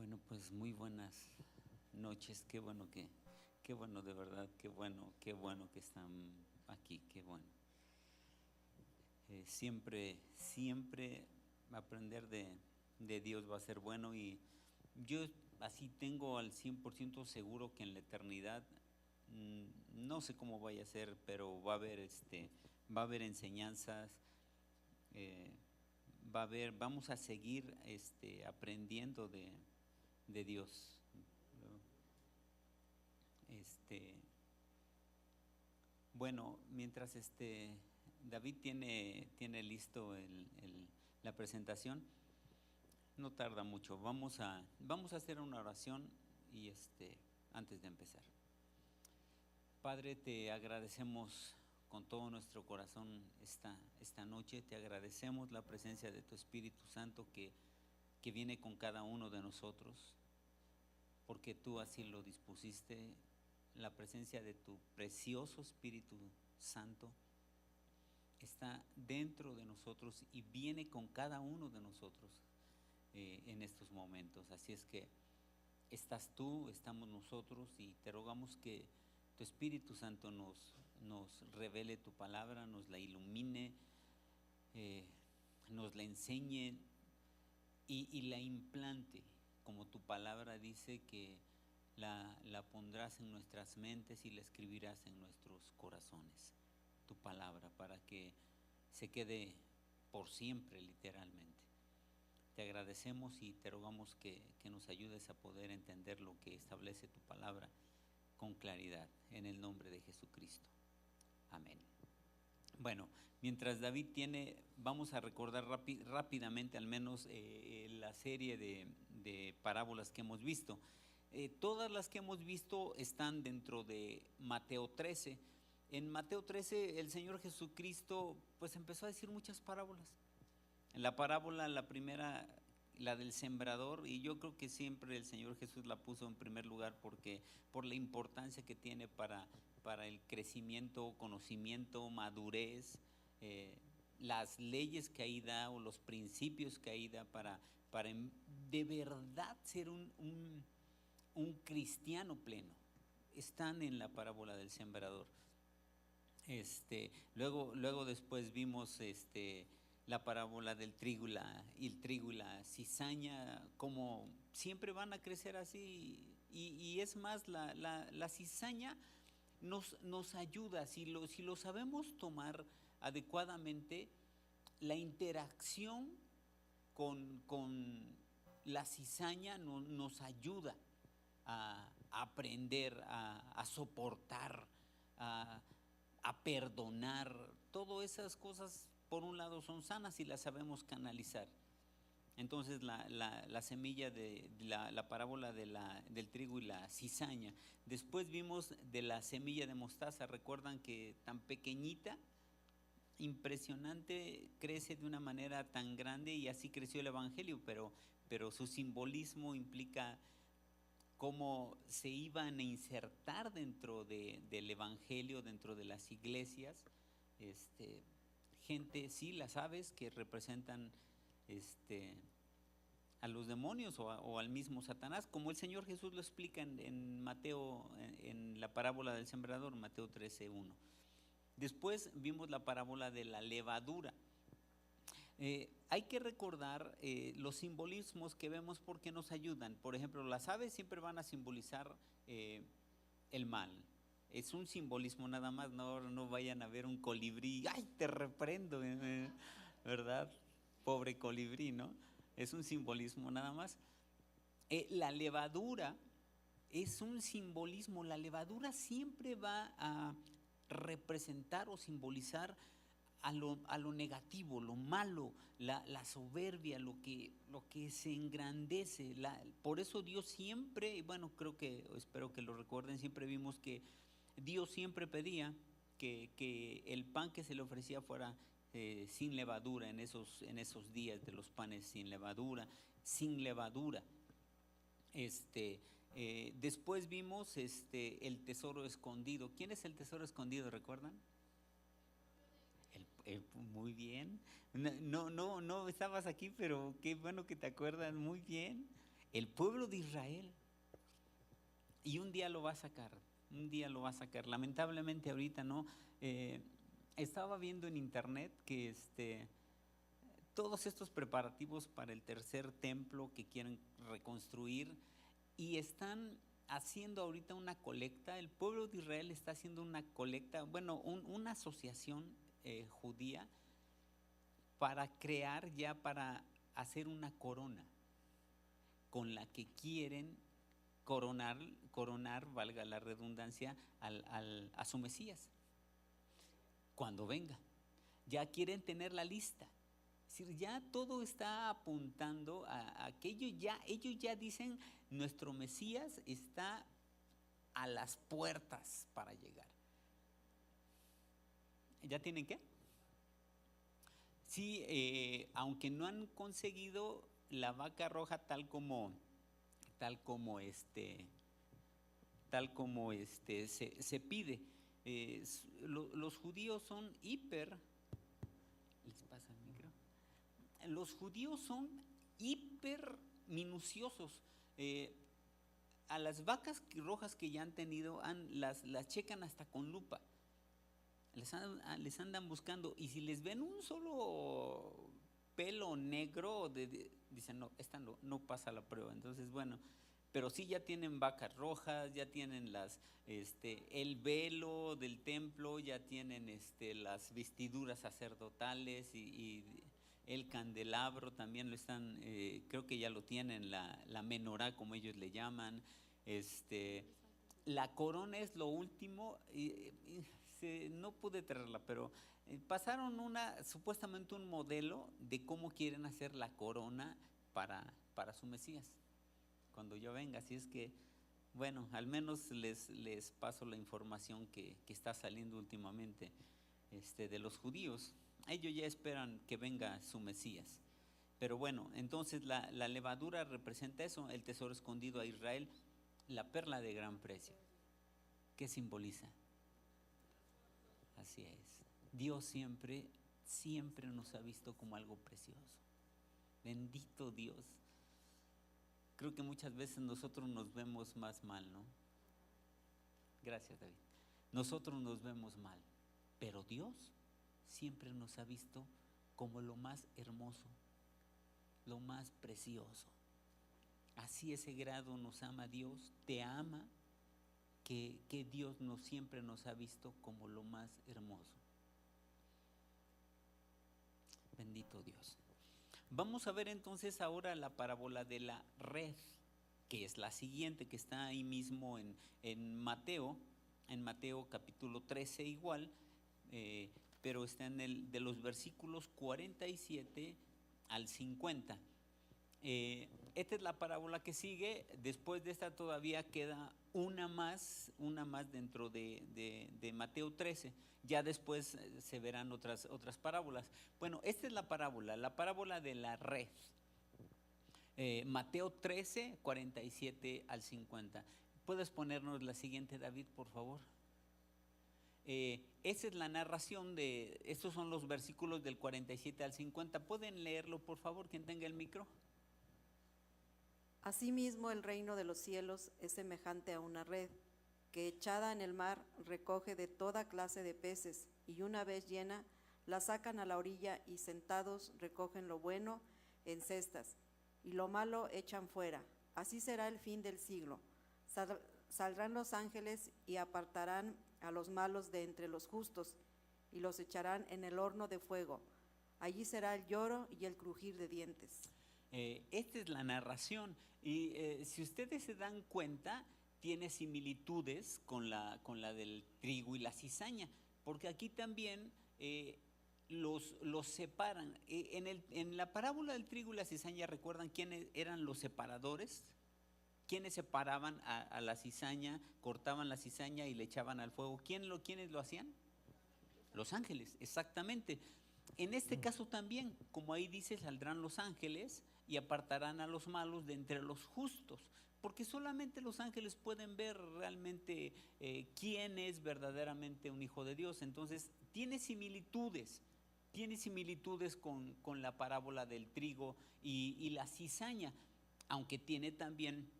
Bueno, pues muy buenas noches. Qué bueno de verdad, qué bueno que están aquí, qué bueno. Siempre aprender de Dios va a ser bueno y yo así tengo al 100% seguro que en la eternidad, no sé cómo vaya a ser, pero va a haber enseñanzas, eh, vamos a seguir aprendiendo de Dios. Este, bueno, mientras David tiene listo la presentación, no tarda mucho. Vamos a hacer una oración y antes de empezar. Padre, te agradecemos con todo nuestro corazón esta noche. Te agradecemos la presencia de tu Espíritu Santo que viene con cada uno de nosotros, porque tú así lo dispusiste. La presencia de tu precioso Espíritu Santo está dentro de nosotros y viene con cada uno de nosotros en estos momentos. Así es que estás tú, estamos nosotros y te rogamos que tu Espíritu Santo nos revele tu palabra, nos la ilumine, nos la enseñe y la implante, como tu palabra dice que la pondrás en nuestras mentes y la escribirás en nuestros corazones, tu palabra, para que se quede por siempre, literalmente. Te agradecemos y te rogamos que nos ayudes a poder entender lo que establece tu palabra con claridad, en el nombre de Jesucristo. Amén. Bueno, mientras David vamos a recordar rápidamente al menos la serie de parábolas que hemos visto. Todas las que hemos visto están dentro de Mateo 13. En Mateo 13 el Señor Jesucristo pues empezó a decir muchas parábolas. La parábola, la primera, la del sembrador, y yo creo que siempre el Señor Jesús la puso en primer lugar porque por la importancia que tiene para el crecimiento, conocimiento, madurez, las leyes que ahí da o los principios que ahí da para de verdad ser un cristiano pleno. Están en la parábola del sembrador. Luego después vimos la parábola del trigo el trigo y la cizaña, como siempre van a crecer así, y es más, la cizaña nos ayuda, si lo sabemos tomar adecuadamente, la interacción con la cizaña nos ayuda a aprender, a soportar, a perdonar. Todas esas cosas, por un lado, son sanas y las sabemos canalizar. Entonces la semilla de la parábola del trigo y la cizaña. Después vimos de la semilla de mostaza. Recuerdan que tan pequeñita, impresionante, crece de una manera tan grande, y así creció el Evangelio, pero su simbolismo implica cómo se iban a insertar dentro del Evangelio, dentro de las iglesias, gente, sí, las aves que representan a los demonios o al mismo Satanás, como el Señor Jesús lo explica en Mateo, en la parábola del sembrador, Mateo 13:1. Después vimos la parábola de la levadura. Hay que recordar los simbolismos que vemos porque nos ayudan. Por ejemplo, las aves siempre van a simbolizar el mal. Es un simbolismo nada más, no vayan a ver un colibrí, ¡ay, te reprendo! ¿Verdad? Pobre colibrí, ¿no? Es un simbolismo nada más. La levadura es un simbolismo. La levadura siempre va a representar o simbolizar a lo negativo, lo malo, la soberbia, lo que se engrandece. Por eso Dios siempre, bueno, espero que lo recuerden, siempre vimos que Dios siempre pedía que el pan que se le ofrecía fuera sin levadura, en esos días de los panes sin levadura, sin levadura. Después vimos el tesoro escondido. ¿Quién es el tesoro escondido? ¿Recuerdan? Muy bien. No estabas aquí, pero qué bueno que te acuerdas muy bien. el pueblo de Israel. Y un día lo va a sacar, un día lo va a sacar. Lamentablemente ahorita no. Estaba viendo en internet que todos estos preparativos para el tercer templo que quieren reconstruir y están haciendo ahorita una colecta. El pueblo de Israel está haciendo una colecta, bueno, una asociación judía para crear ya, para hacer una corona con la que quieren coronar, valga la redundancia, a su Mesías cuando venga. Ya quieren tener la lista. Es decir, ya todo está apuntando a que ellos ya dicen, nuestro Mesías está a las puertas para llegar. ¿Ya tienen qué? Sí, aunque no han conseguido la vaca roja tal como se pide. Los judíos son ¿les pasa el micro? Los judíos son hiper minuciosos. A las vacas rojas que ya han tenido, las checan hasta con lupa. Les andan buscando, y si les ven un solo pelo negro, dicen, no, esta no pasa la prueba. Entonces, bueno, pero sí ya tienen vacas rojas, ya tienen el velo del templo, ya tienen las vestiduras sacerdotales y el candelabro también lo están, creo que ya lo tienen, la menorá, como ellos le llaman. La corona es lo último, no pude traerla, pero pasaron supuestamente un modelo de cómo quieren hacer la corona para su Mesías cuando yo venga. Así es que, bueno, al menos les paso la información que está saliendo últimamente de los judíos. Ellos ya esperan que venga su Mesías. Pero bueno, entonces la levadura representa eso, el tesoro escondido a Israel, la perla de gran precio. ¿Qué simboliza? Así es. Dios siempre nos ha visto como algo precioso. Bendito Dios. Creo que muchas veces nosotros nos vemos más mal, ¿no? Gracias, David. Nosotros nos vemos mal, pero Dios siempre nos ha visto como lo más hermoso, lo más precioso. Así, ese grado nos ama Dios, te ama, que Dios siempre nos ha visto como lo más hermoso. Bendito Dios. Vamos a ver entonces ahora la parábola de la red, que es la siguiente, que está ahí mismo en Mateo capítulo 13 igual, pero está de los versículos 47 al 50. Esta es la parábola que sigue. Después de esta todavía queda una más dentro de Mateo 13. Ya después se verán otras parábolas. Bueno, esta es la parábola de la red. Mateo 13, 47 al 50. ¿Puedes ponernos la siguiente, David, por favor? Esa es la narración estos son los versículos del 47 al 50. ¿Pueden leerlo, por favor, quien tenga el micro? Asimismo, el reino de los cielos es semejante a una red que, echada en el mar, recoge de toda clase de peces, y una vez llena, la sacan a la orilla y, sentados, recogen lo bueno en cestas, y lo malo echan fuera. Así será el fin del siglo. Saldrán los ángeles y apartarán a los malos de entre los justos, y los echarán en el horno de fuego. Allí será el lloro y el crujir de dientes. Esta es la narración, y si ustedes se dan cuenta, tiene similitudes con la del trigo y la cizaña, porque aquí también los separan. En la parábola del trigo y la cizaña, ¿recuerdan quiénes eran los separadores? ¿Quiénes separaban a la cizaña, cortaban la cizaña y le echaban al fuego? ¿Quiénes lo hacían? Los ángeles, exactamente. En este caso también, como ahí dice, saldrán los ángeles y apartarán a los malos de entre los justos, porque solamente los ángeles pueden ver realmente quién es verdaderamente un hijo de Dios. Entonces tiene similitudes con la parábola del trigo y la cizaña. aunque tiene también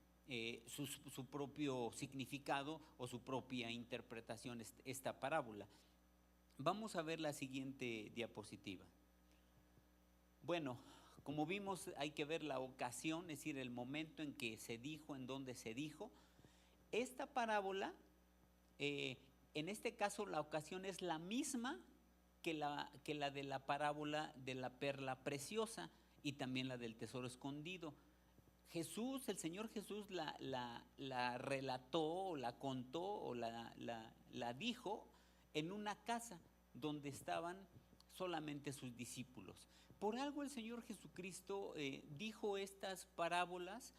su propio significado o su propia interpretación esta parábola. Vamos a ver la siguiente diapositiva. Bueno, como vimos, hay que ver la ocasión, es decir, el momento en que se dijo, en donde se dijo. Esta parábola, en este caso la ocasión es la misma que la de la parábola de la perla preciosa y también la del tesoro escondido. Jesús, el Señor Jesús la relató, o la contó, o la dijo en una casa donde estaban solamente sus discípulos. Por algo el Señor Jesucristo dijo estas parábolas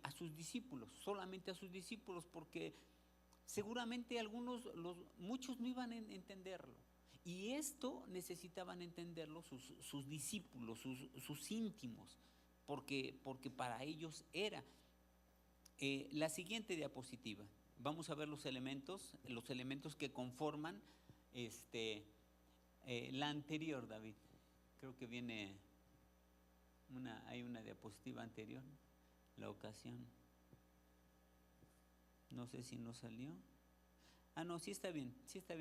a sus discípulos, solamente a sus discípulos, porque seguramente muchos no iban a entenderlo. Y esto necesitaban entenderlo sus discípulos, sus íntimos, porque para ellos era. La siguiente diapositiva, vamos a ver los elementos que conforman la anterior, David. Creo que viene hay una diapositiva anterior, la ocasión. No sé si no salió. No, sí está bien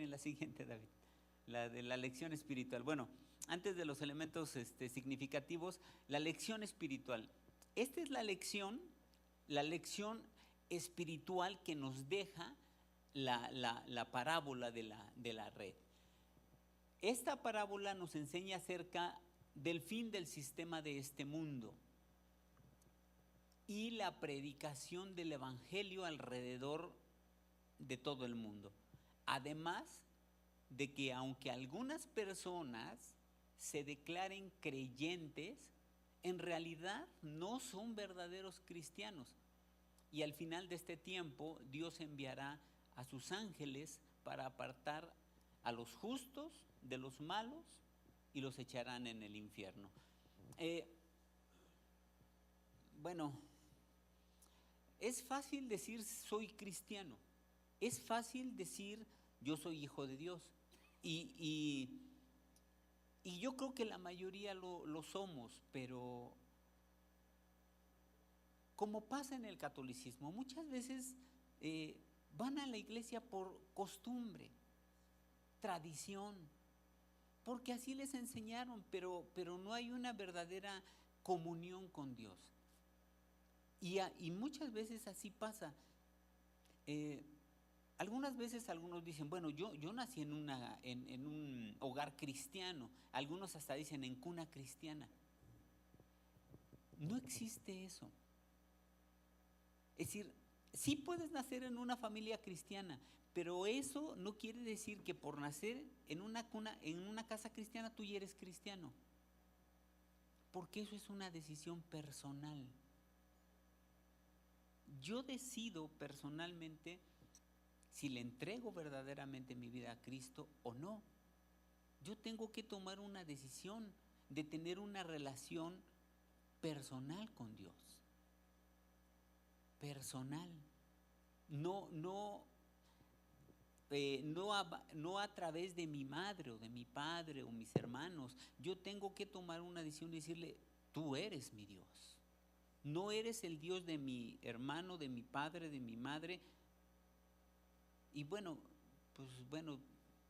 la siguiente, David, la de la lección espiritual. Bueno, antes de los elementos significativos, la lección espiritual. Esta es la lección espiritual que nos deja la parábola de la red. Esta parábola nos enseña acerca del fin del sistema de este mundo y la predicación del evangelio alrededor de todo el mundo. Además de que aunque algunas personas se declaren creyentes, en realidad no son verdaderos cristianos. Y al final de este tiempo, Dios enviará a sus ángeles para apartar a los justos de los malos y los echarán en el infierno. Bueno, es fácil decir soy cristiano, es fácil decir yo soy hijo de Dios, y yo creo que la mayoría lo somos, pero como pasa en el catolicismo, muchas veces van a la iglesia por costumbre, tradición, porque así les enseñaron, pero no hay una verdadera comunión con Dios. Y muchas veces así pasa. Algunas veces algunos dicen, bueno, yo nací en un hogar cristiano, algunos hasta dicen en cuna cristiana. No existe eso. Es decir, sí puedes nacer en una familia cristiana, pero eso no quiere decir que por nacer en una casa cristiana tú ya eres cristiano, porque eso es una decisión personal. Yo decido personalmente si le entrego verdaderamente mi vida a Cristo o no. Yo tengo que tomar una decisión de tener una relación personal con Dios. Personal. No a través de mi madre o de mi padre o mis hermanos. Yo tengo que tomar una decisión y decirle, tú eres mi Dios. No eres el Dios de mi hermano, de mi padre, de mi madre. Y bueno,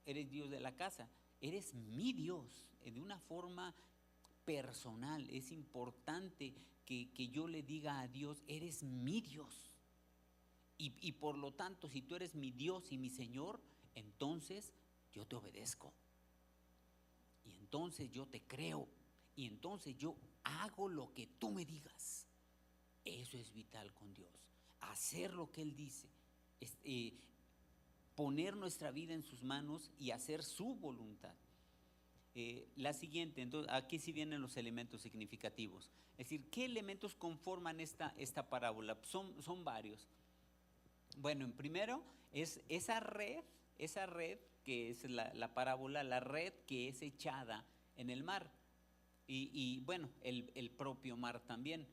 eres Dios de la casa. Eres mi Dios, de una forma personal. Es importante que yo le diga a Dios, eres mi Dios. Y por lo tanto, si tú eres mi Dios y mi Señor, entonces yo te obedezco. Y entonces yo te creo. Y entonces yo hago lo que tú me digas. Eso es vital con Dios. Hacer lo que Él dice. Poner nuestra vida en sus manos y hacer su voluntad. La siguiente, entonces, aquí sí vienen los elementos significativos. Es decir, ¿qué elementos conforman esta parábola? Son varios. Bueno, en primero es esa red que es la parábola, la red que es echada en el mar. Y bueno, el propio mar también.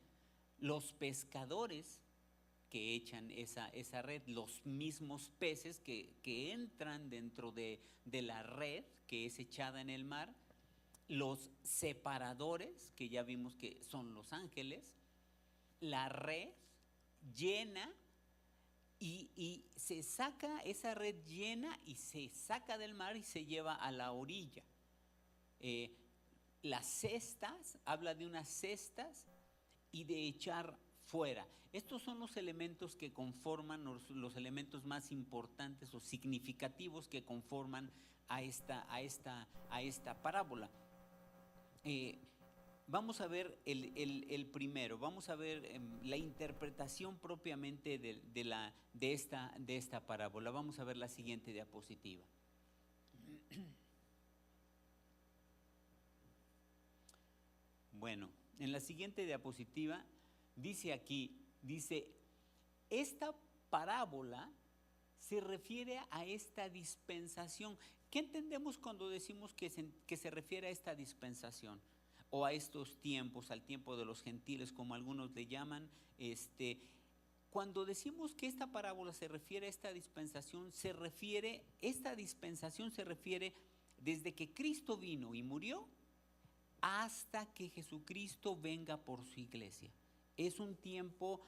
Los pescadores que echan esa red, los mismos peces que entran dentro de la red que es echada en el mar, los separadores, que ya vimos que son los ángeles, la red llena y se saca esa red llena y se saca del mar y se lleva a la orilla. Las cestas, habla de unas cestas y de echar fuera. Estos son los elementos que conforman, los elementos más importantes o significativos que conforman a esta parábola. Vamos a ver el primero, vamos a ver la interpretación propiamente de esta parábola. Vamos a ver la siguiente diapositiva. Bueno, en la siguiente diapositiva dice aquí, esta parábola se refiere a esta dispensación. ¿Qué entendemos cuando decimos que se refiere a esta dispensación? O a estos tiempos, al tiempo de los gentiles, como algunos le llaman. Cuando decimos que esta parábola se refiere a esta dispensación se refiere desde que Cristo vino y murió hasta que Jesucristo venga por su iglesia. Es un tiempo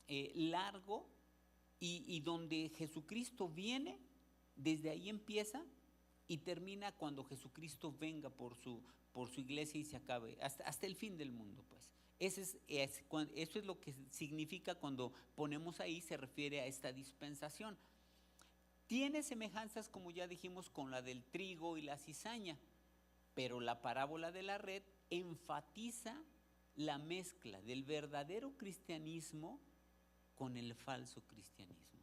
largo y donde Jesucristo viene, desde ahí empieza y termina cuando Jesucristo venga por su iglesia y se acabe, hasta el fin del mundo, pues. Eso es lo que significa cuando ponemos ahí, se refiere a esta dispensación. Tiene semejanzas, como ya dijimos, con la del trigo y la cizaña, pero la parábola de la red enfatiza la mezcla del verdadero cristianismo con el falso cristianismo.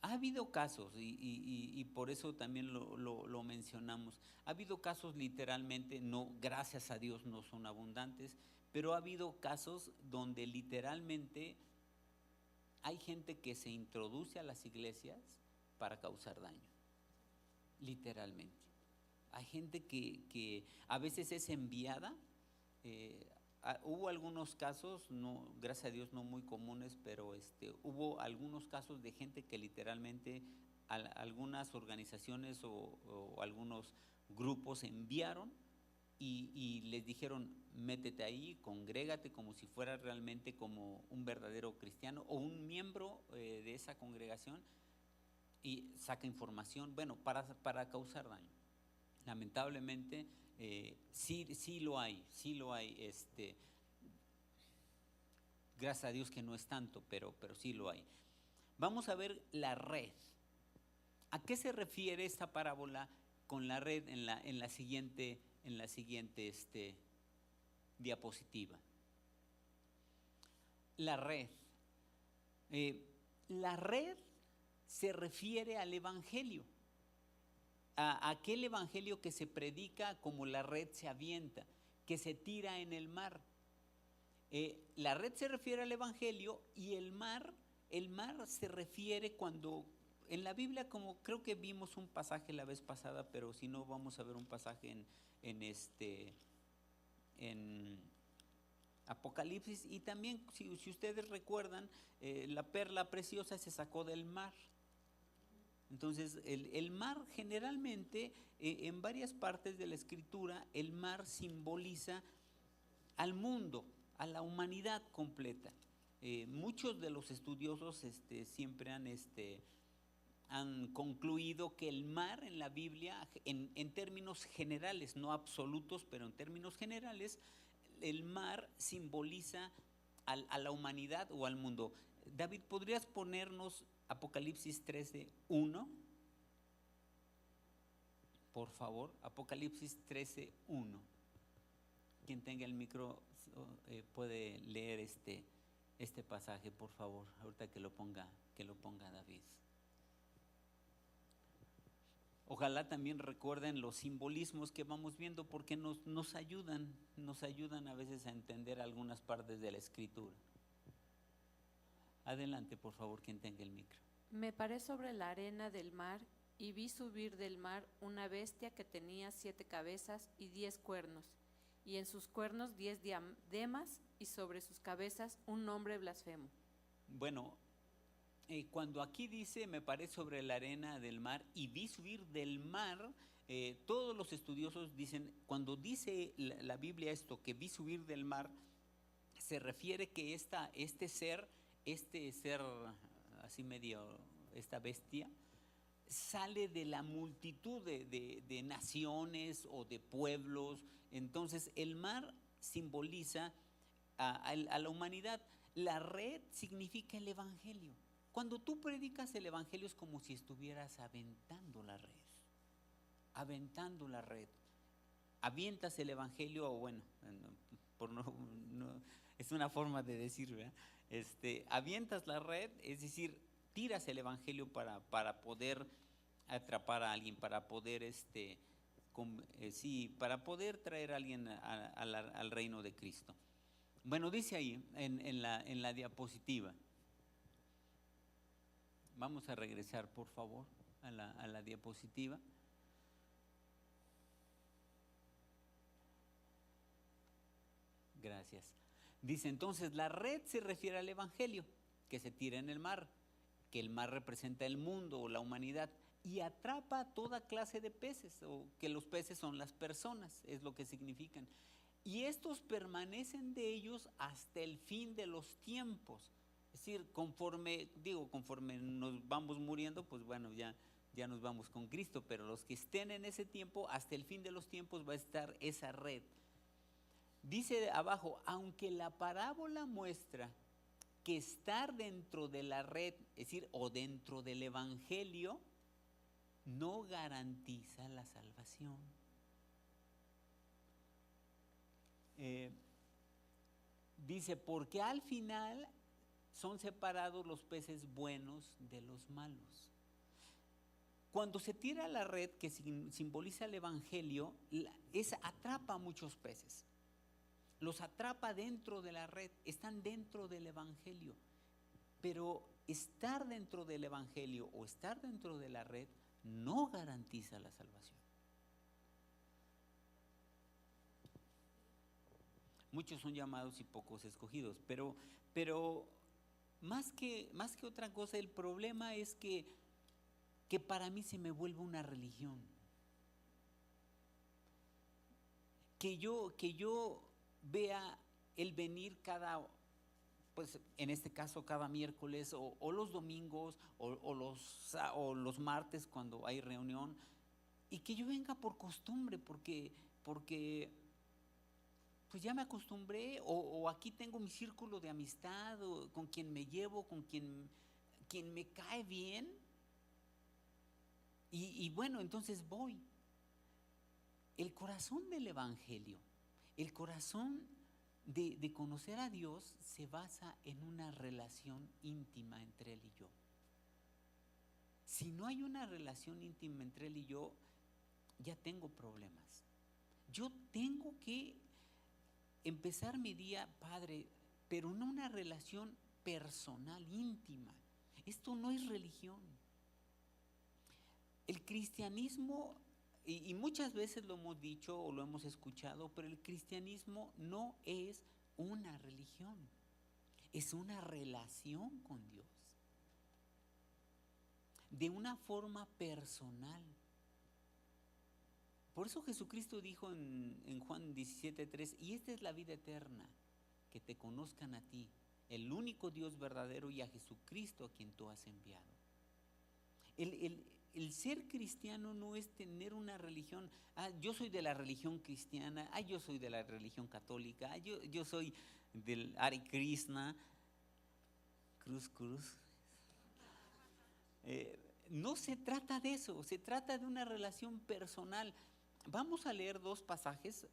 Ha habido casos, y por eso también lo mencionamos, ha habido casos literalmente, no, gracias a Dios no son abundantes, pero ha habido casos donde literalmente hay gente que se introduce a las iglesias para causar daño, literalmente. Hay gente que a veces es enviada. Hubo algunos casos, no, gracias a Dios no muy comunes, pero hubo algunos casos de gente que literalmente algunas organizaciones o algunos grupos enviaron y les dijeron: métete ahí, congrégate como si fuera realmente como un verdadero cristiano o un miembro de esa congregación y saca información, bueno, para causar daño. Lamentablemente sí lo hay, gracias a Dios que no es tanto, pero sí lo hay. Vamos a ver la red. ¿A qué se refiere esta parábola con la red en la siguiente diapositiva? La red. La red se refiere al evangelio. A aquel evangelio que se predica como la red se avienta, que se tira en el mar. La red se refiere al evangelio y el mar se refiere cuando en la Biblia, como creo que vimos un pasaje la vez pasada, pero si no vamos a ver un pasaje en Apocalipsis, y también si ustedes recuerdan, la perla preciosa se sacó del mar. Entonces el mar generalmente en varias partes de la escritura el mar simboliza al mundo, a la humanidad completa. Muchos de los estudiosos siempre han concluido que el mar en la Biblia, en términos generales, no absolutos, pero en términos generales, el mar simboliza a la humanidad o al mundo. David, ¿podrías ponernos Apocalipsis 13:1? Por favor, Apocalipsis 13:1. Quien tenga el micro puede leer este pasaje, por favor, ahorita que lo ponga David. Ojalá también recuerden los simbolismos que vamos viendo, porque nos ayudan a veces a entender algunas partes de la escritura. Adelante, por favor, quien tenga el micro. Me paré sobre la arena del mar y vi subir del mar una bestia que tenía 7 cabezas y 10 cuernos, y en sus cuernos 10 diademas, y sobre sus cabezas un nombre blasfemo. Bueno, cuando aquí dice, me paré sobre la arena del mar y vi subir del mar, todos los estudiosos dicen, cuando dice la Biblia esto, que vi subir del mar, se refiere que este ser así medio, esta bestia, sale de la multitud de naciones o de pueblos. Entonces el mar simboliza a la humanidad. La red significa el evangelio. Cuando tú predicas el evangelio es como si estuvieras aventando la red. Aventando la red. Avientas el evangelio, o bueno, es una forma de decir, ¿verdad? Avientas la red, es decir, tiras el evangelio para poder atrapar a alguien, para poder para poder traer a alguien al reino de Cristo. Bueno, dice ahí en la diapositiva. Vamos a regresar, por favor, a la diapositiva. Gracias. Dice entonces, la red se refiere al evangelio que se tira en el mar, que el mar representa el mundo o la humanidad, y atrapa toda clase de peces, o que los peces son las personas, es lo que significan. Y estos permanecen de ellos hasta el fin de los tiempos. Es decir, conforme nos vamos muriendo, pues bueno, ya nos vamos con Cristo, pero los que estén en ese tiempo, hasta el fin de los tiempos va a estar esa red. Dice abajo, aunque la parábola muestra que estar dentro de la red, es decir, o dentro del evangelio, no garantiza la salvación. Dice, porque al final son separados los peces buenos de los malos. Cuando se tira la red, que simboliza el evangelio, atrapa a muchos peces. Los atrapa dentro de la red, están dentro del evangelio. Pero estar dentro del evangelio o estar dentro de la red no garantiza la salvación. Muchos son llamados y pocos escogidos, pero más que otra cosa, el problema es que para mí se me vuelve una religión. Que yo vea el venir pues en este caso cada miércoles o los domingos o los martes cuando hay reunión, y que yo venga por costumbre porque pues ya me acostumbré, o aquí tengo mi círculo de amistad, o con quien me llevo, con quien me cae bien, y bueno, entonces voy. El corazón del evangelio, el corazón de conocer a Dios se basa en una relación íntima entre Él y yo. Si no hay una relación íntima entre Él y yo, ya tengo problemas. Yo tengo que empezar mi día, Padre, pero no una relación personal, íntima. Esto no es religión. El cristianismo, y muchas veces lo hemos dicho o lo hemos escuchado, pero el cristianismo no es una religión, es una relación con Dios, de una forma personal. Por eso Jesucristo dijo en Juan 17:3, y esta es la vida eterna, que te conozcan a ti, el único Dios verdadero, y a Jesucristo a quien tú has enviado. El ser cristiano no es tener una religión. Yo soy de la religión cristiana, yo soy de la religión católica, yo soy del Hare Krishna, cruz. No se trata de eso, se trata de una relación personal. Vamos a leer dos pasajes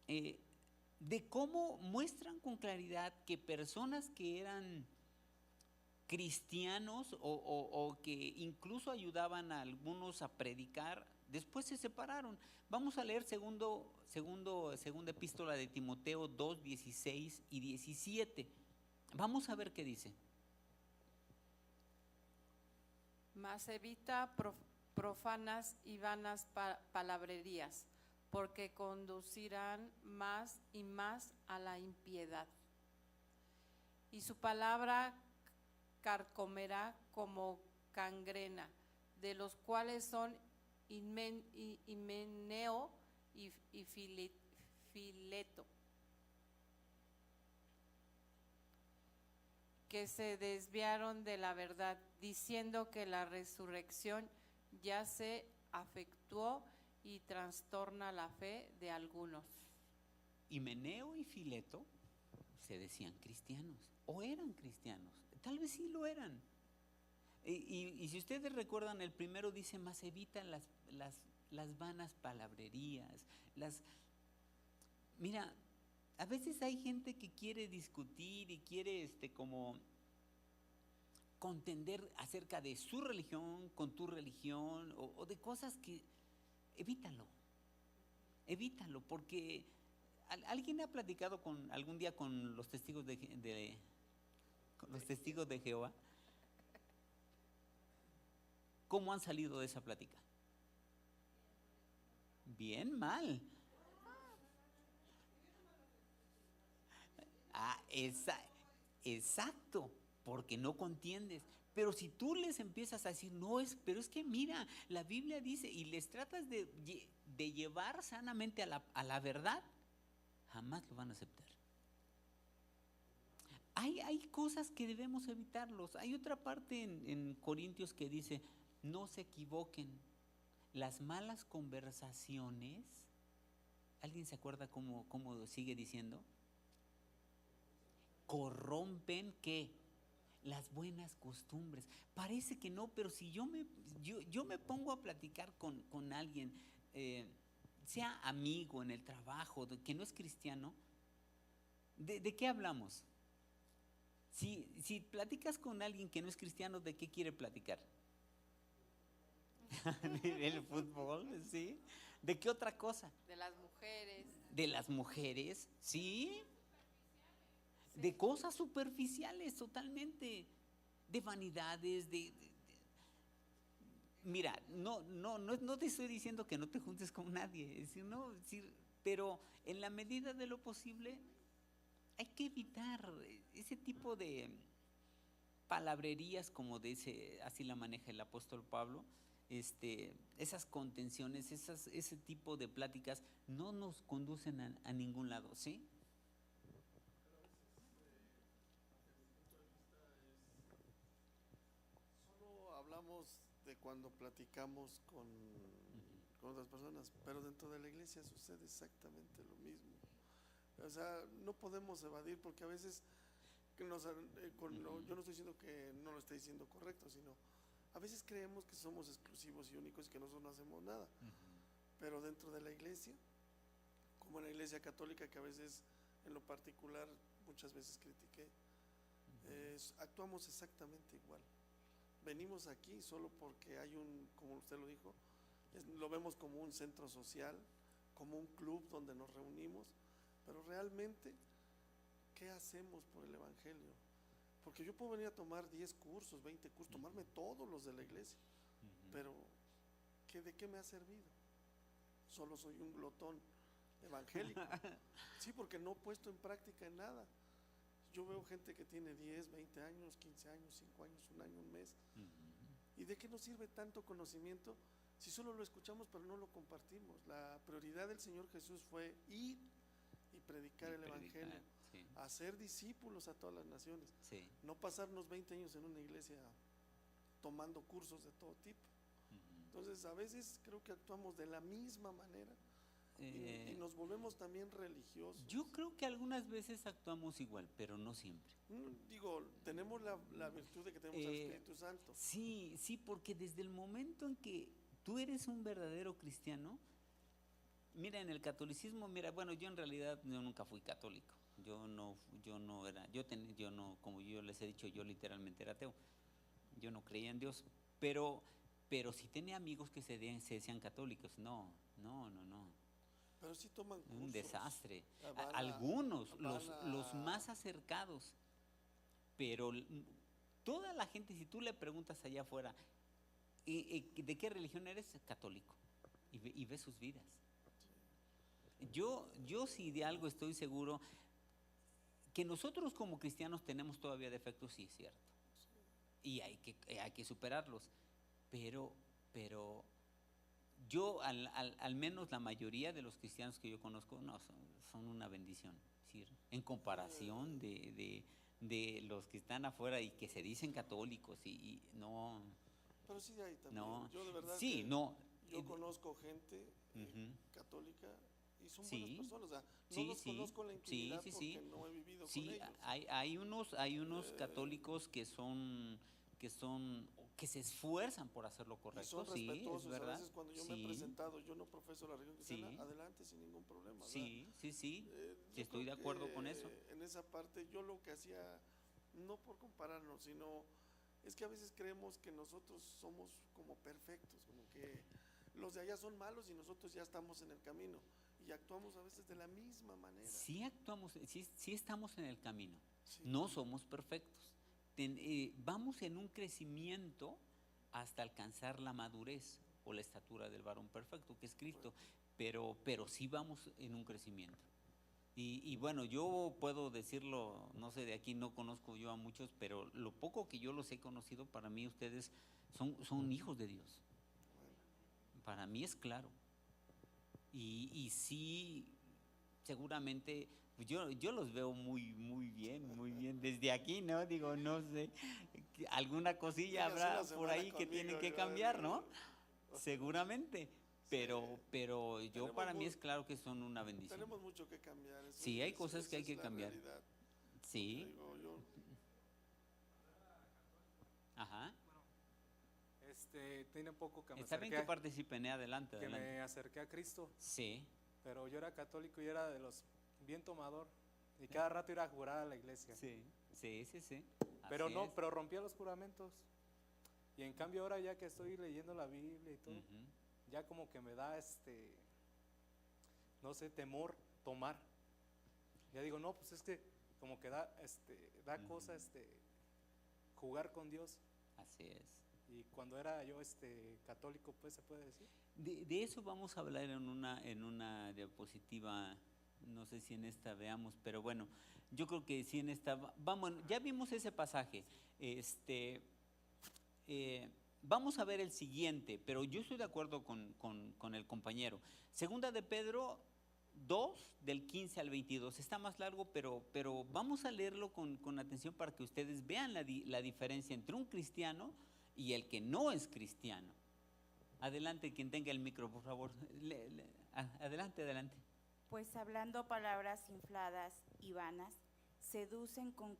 de cómo muestran con claridad que personas que eran cristianos o que incluso ayudaban a algunos a predicar, después se separaron. Vamos a leer segunda epístola de Timoteo 2, 16 y 17. Vamos a ver qué dice. Mas evita profanas y vanas palabrerías, porque conducirán más y más a la impiedad. Y su palabra carcomerá como gangrena, de los cuales son Himeneo y Fileto, que se desviaron de la verdad, diciendo que la resurrección ya se efectuó y trastorna la fe de algunos. Himeneo y Fileto se decían cristianos o eran cristianos, tal vez sí lo eran. Y si ustedes recuerdan, el primero dice: más evita las vanas palabrerías. Mira, a veces hay gente que quiere discutir y quiere como contender acerca de su religión con tu religión, o de cosas que evítalo, porque alguien ha platicado algún día con los testigos con los testigos de Jehová. ¿Cómo han salido de esa plática? Bien mal. Exacto, porque no contiendes. Pero si tú les empiezas a decir: pero es que mira, la Biblia dice, y les tratas de llevar sanamente a la verdad, jamás lo van a aceptar. Hay cosas que debemos evitarlos. Hay otra parte en Corintios que dice: no se equivoquen, las malas conversaciones. ¿Alguien se acuerda cómo sigue diciendo? Corrompen ¿qué? Las buenas costumbres. Parece que no, pero si yo me pongo a platicar con alguien, sea amigo en el trabajo, que no es cristiano, ¿de qué hablamos? Si platicas con alguien que no es cristiano, ¿de qué quiere platicar? El fútbol, ¿sí? ¿De qué otra cosa? De las mujeres. De las mujeres, ¿sí? De cosas superficiales totalmente, de vanidades, mira, no te estoy diciendo que no te juntes con nadie, pero en la medida de lo posible hay que evitar ese tipo de palabrerías, como dice, así la maneja el apóstol Pablo. Esas contenciones, ese tipo de pláticas no nos conducen a ningún lado, ¿sí? Solo hablamos de cuando platicamos con otras personas, pero dentro de la iglesia sucede exactamente lo mismo. O sea, no podemos evadir, porque a veces yo no estoy diciendo que no lo esté diciendo correcto, sino a veces creemos que somos exclusivos y únicos y que nosotros no hacemos nada. Pero dentro de la iglesia, como en la iglesia católica, que a veces en lo particular muchas veces critiqué, actuamos exactamente igual. Venimos aquí solo porque hay como usted lo dijo, lo vemos como un centro social, como un club donde nos reunimos, pero realmente, ¿qué hacemos por el evangelio? Porque yo puedo venir a tomar 10 cursos, 20 cursos, tomarme todos los de la iglesia, pero ¿de qué me ha servido? Solo soy un glotón evangélico. Sí, porque no he puesto en práctica en nada. Yo veo gente que tiene 10, 20 años, 15 años, 5 años, un año, un mes. ¿Y de qué nos sirve tanto conocimiento si solo lo escuchamos pero no lo compartimos? La prioridad del Señor Jesús fue ir y predicar el evangelio, sí, hacer discípulos a todas las naciones, sí, no pasarnos 20 años en una iglesia tomando cursos de todo tipo. Entonces a veces creo que actuamos de la misma manera y nos volvemos también religiosos. Yo creo que algunas veces actuamos igual, pero no siempre. Digo, tenemos la virtud de que tenemos al Espíritu Santo. Sí, porque desde el momento en que tú eres un verdadero cristiano, mira, en el catolicismo, bueno, yo en realidad nunca fui católico. Como yo les he dicho, yo literalmente era ateo. Yo no creía en Dios, pero sí tenía amigos que se decían católicos. No. Pero sí toman cursos. Un desastre. Algunos, los más acercados. Pero toda la gente, si tú le preguntas allá afuera, ¿de qué religión eres? Católico. Y ves sus vidas. Yo si de algo estoy seguro, que nosotros como cristianos tenemos todavía defectos, sí es cierto. y hay que superarlos. Pero yo, al menos la mayoría de los cristianos que yo conozco, no, son una bendición. Es decir, en comparación de los que están afuera y que se dicen católicos y no, Pero sí hay también. no, Yo de verdad sí, que no. yo conozco gente Ujú. católica y son Sí, buenas personas. O sea, no sí, los sí, conozco en la sí, intimidad sí, porque sí. no he vivido con Sí, ellos. hay unos católicos que se esfuerzan por hacer lo Y correcto, son sí, es respetuosos. A verdad. veces cuando yo me he Sí, presentado, yo no profeso la religión cristiana, Sí. adelante sin ningún problema. ¿verdad? sí, sí, sí, sí, Yo estoy de creo acuerdo con que eso. En esa parte yo lo que hacía, no por compararnos, sino es que a veces creemos que nosotros somos como perfectos, como que los de allá son malos y nosotros ya estamos en el camino y actuamos a veces de la misma manera. Sí actuamos, sí estamos en el camino, Sí. no somos perfectos. Vamos en un crecimiento hasta alcanzar la madurez o la estatura del varón perfecto, que es Cristo, pero sí vamos en un crecimiento. Y bueno, yo puedo decirlo, no sé, de aquí no conozco yo a muchos, pero lo poco que yo los he conocido, para mí ustedes son hijos de Dios. Para mí es claro. Y sí, seguramente, pues yo los veo muy bien. Desde aquí, ¿no? Digo, no sé, alguna cosilla Véngase habrá una por semana ahí que conmigo, tienen que yo cambiar, digo, ¿no? Seguramente. Pero yo Tenemos para mí mu- es claro que son una bendición. Tenemos mucho que cambiar. Sí, hay cosas que hay es que la cambiar. realidad. Sí, Digo, yo, ajá. Tiene poco que me Está bien acerqué, que participen, adelante, que me adelante. acerqué a Cristo, Sí, pero yo era católico y era de los bien tomador y cada rato iba a jurar a la iglesia. sí. Pero Así no, es. pero rompía los juramentos. Y en cambio ahora ya que estoy leyendo la Biblia y todo, Ujú. ya como que me da no sé, temor tomar. Ya digo, no, pues es que como que da cosa jugar con Dios. Así es. Y cuando era yo católico, pues se puede decir. De eso vamos a hablar en una diapositiva, no sé si en esta veamos, pero bueno, yo creo que sí en esta, vamos, ya vimos ese pasaje, vamos a ver el siguiente, pero yo estoy de acuerdo con el compañero. Segunda de Pedro 2, del 15 al 22, está más largo, pero vamos a leerlo con atención para que ustedes vean la diferencia entre un cristiano y el que no es cristiano. Adelante, quien tenga el micro, por favor. Adelante. Pues hablando palabras infladas y vanas, seducen con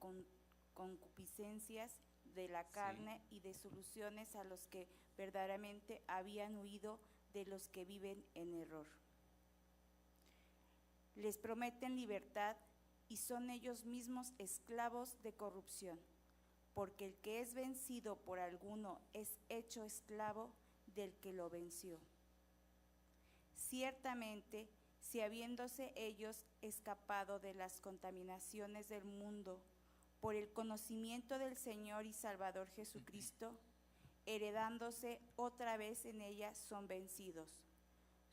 concupiscencias de la carne y de soluciones a los que verdaderamente habían huido de los que viven en error. Les prometen libertad y son ellos mismos esclavos de corrupción, porque el que es vencido por alguno es hecho esclavo del que lo venció. Ciertamente, si habiéndose ellos escapado de las contaminaciones del mundo por el conocimiento del Señor y Salvador Jesucristo, heredándose otra vez en ella, son vencidos.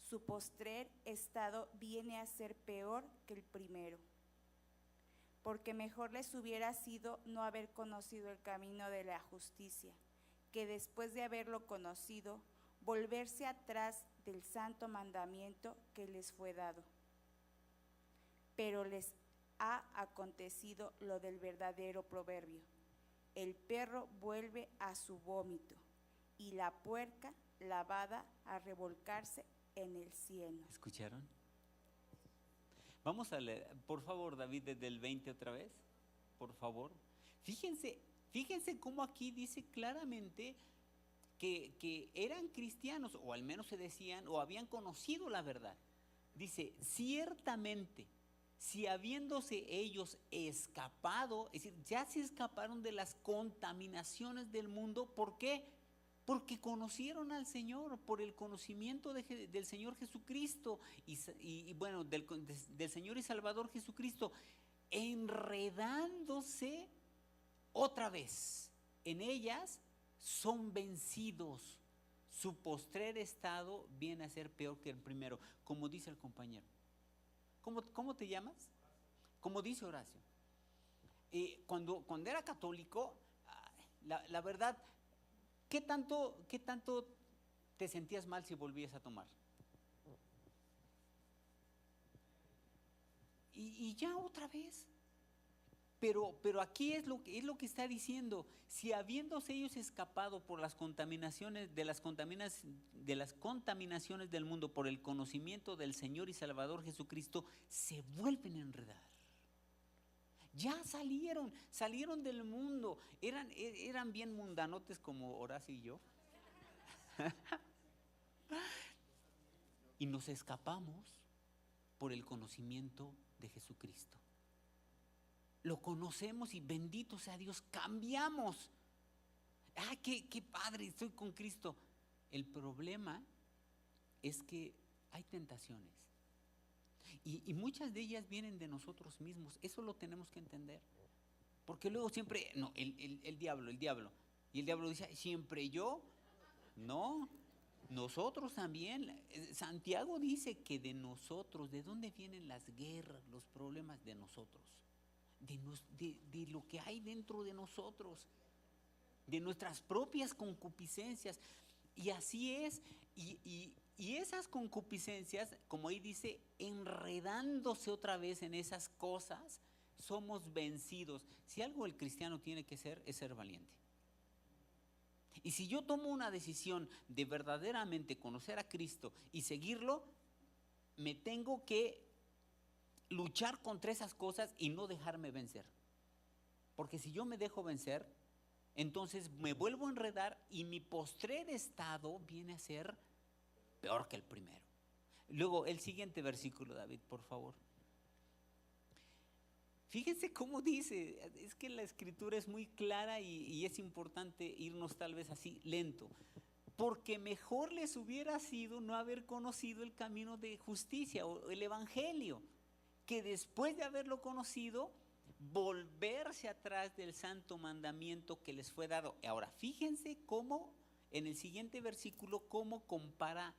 Su postrer estado viene a ser peor que el primero, porque mejor les hubiera sido no haber conocido el camino de la justicia, que después de haberlo conocido, volverse atrás del santo mandamiento que les fue dado. Pero les ha acontecido lo del verdadero proverbio: el perro vuelve a su vómito y la puerca lavada a revolcarse en el cieno. ¿Escucharon? Vamos a leer, por favor, David, desde el 20 otra vez, por favor. Fíjense cómo aquí dice claramente que eran cristianos, o al menos se decían, o habían conocido la verdad. Dice, ciertamente, si habiéndose ellos escapado, es decir, ya se escaparon de las contaminaciones del mundo, ¿por qué? Porque conocieron al Señor, por el conocimiento del Señor Jesucristo y bueno, del Señor y Salvador Jesucristo, enredándose otra vez en ellas, son vencidos. Su postrer estado viene a ser peor que el primero, como dice el compañero. ¿Cómo te llamas? Como dice Horacio. Cuando era católico, La verdad, qué tanto te sentías mal si volvías a tomar? Y ya otra vez. Pero aquí es lo que está diciendo. Si habiéndose ellos escapado por las contaminaciones de las contaminaciones del mundo por el conocimiento del Señor y Salvador Jesucristo, se vuelven a enredar. Ya salieron del mundo, eran bien mundanotes como Horacio y yo. Y nos escapamos por el conocimiento de Jesucristo. Lo conocemos y bendito sea Dios, cambiamos. ¡Ah, qué padre! Estoy con Cristo. El problema es que hay tentaciones. Y muchas de ellas vienen de nosotros mismos. Eso lo tenemos que entender. Porque luego siempre, no, el diablo. Y el diablo dice, ¿siempre yo? No, nosotros también. Santiago dice que de nosotros, ¿de dónde vienen las guerras, los problemas? De nosotros. De lo que hay dentro de nosotros, de nuestras propias concupiscencias. Y así es, y esas concupiscencias, como ahí dice, enredándose otra vez en esas cosas, somos vencidos. Si algo el cristiano tiene que ser, es ser valiente. Y si yo tomo una decisión de verdaderamente conocer a Cristo y seguirlo, me tengo que luchar contra esas cosas y no dejarme vencer. Porque si yo me dejo vencer, entonces me vuelvo a enredar y mi postrer estado viene a ser peor que el primero. Luego, el siguiente versículo, David, por favor. Fíjense cómo dice, es que la escritura es muy clara y es importante irnos tal vez así lento. Porque mejor les hubiera sido no haber conocido el camino de justicia o el evangelio, que después de haberlo conocido, volverse atrás del santo mandamiento que les fue dado. Ahora, fíjense cómo en el siguiente versículo, cómo compara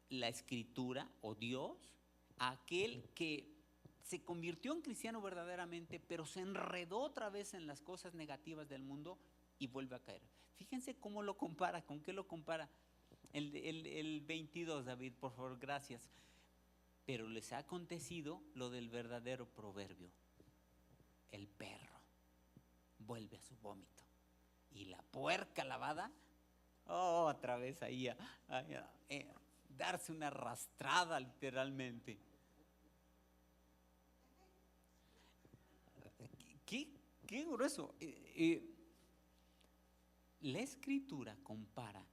la escritura o Dios a aquel que se convirtió en cristiano verdaderamente, pero se enredó otra vez en las cosas negativas del mundo y vuelve a caer. Fíjense cómo lo compara, con qué lo compara. El 22, David, por favor, gracias. Pero les ha acontecido lo del verdadero proverbio. El perro vuelve a su vómito y la puerca lavada, otra vez ahí a darse una arrastrada literalmente. Qué grueso. La escritura compara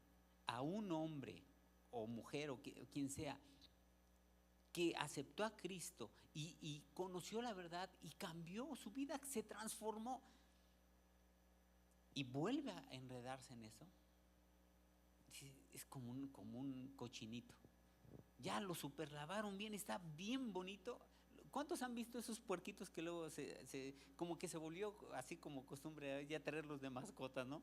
a un hombre o mujer o quien sea que aceptó a Cristo y conoció la verdad y cambió su vida, se transformó y vuelve a enredarse en eso. Es como un cochinito. Ya lo superlavaron bien, está bien bonito. ¿Cuántos han visto esos puerquitos que luego como que se volvió así como costumbre ya traerlos de mascotas, ¿no?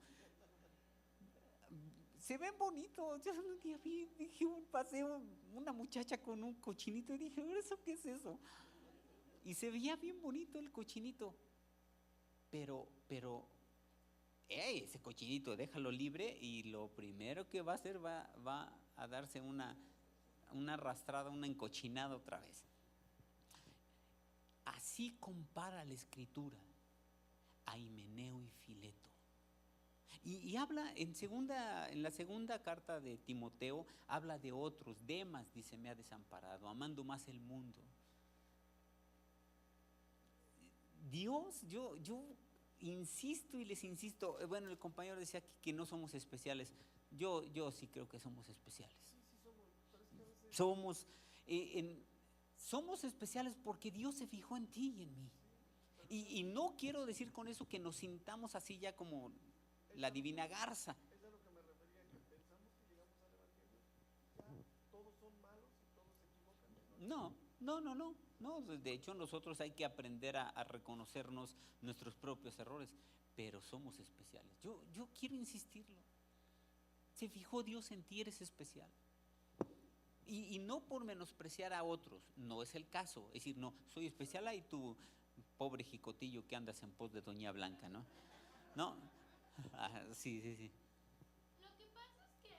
Se ven bonitos. Yo un día dije, pasé una muchacha con un cochinito y dije, ¿eso qué es eso? Y se veía bien bonito el cochinito. Pero ese cochinito déjalo libre y lo primero que va a hacer va a darse una arrastrada, una encochinada otra vez. Así compara la escritura a Himeneo y Fileto. Y habla en la segunda carta de Timoteo, habla de otros. Demas dice, me ha desamparado, amando más el mundo. Dios, yo insisto y les insisto. Bueno, el compañero decía que no somos especiales. Yo sí creo que somos especiales. Somos especiales porque Dios se fijó en ti y en mí. Y no quiero decir con eso que nos sintamos así ya como la divina garza. Es a lo que me refería, que pensamos que llegamos al evangelio, ya todos son malos y todos se equivocan. No, de hecho nosotros hay que aprender a reconocernos nuestros propios errores, pero somos especiales. Yo quiero insistirlo. Se fijó Dios en ti, eres especial. Y no por menospreciar a otros, no es el caso. Es decir, no, soy especial, ahí tú, pobre jicotillo que andas en pos de Doña Blanca, ¿no? Sí, sí, sí. Lo que pasa es que,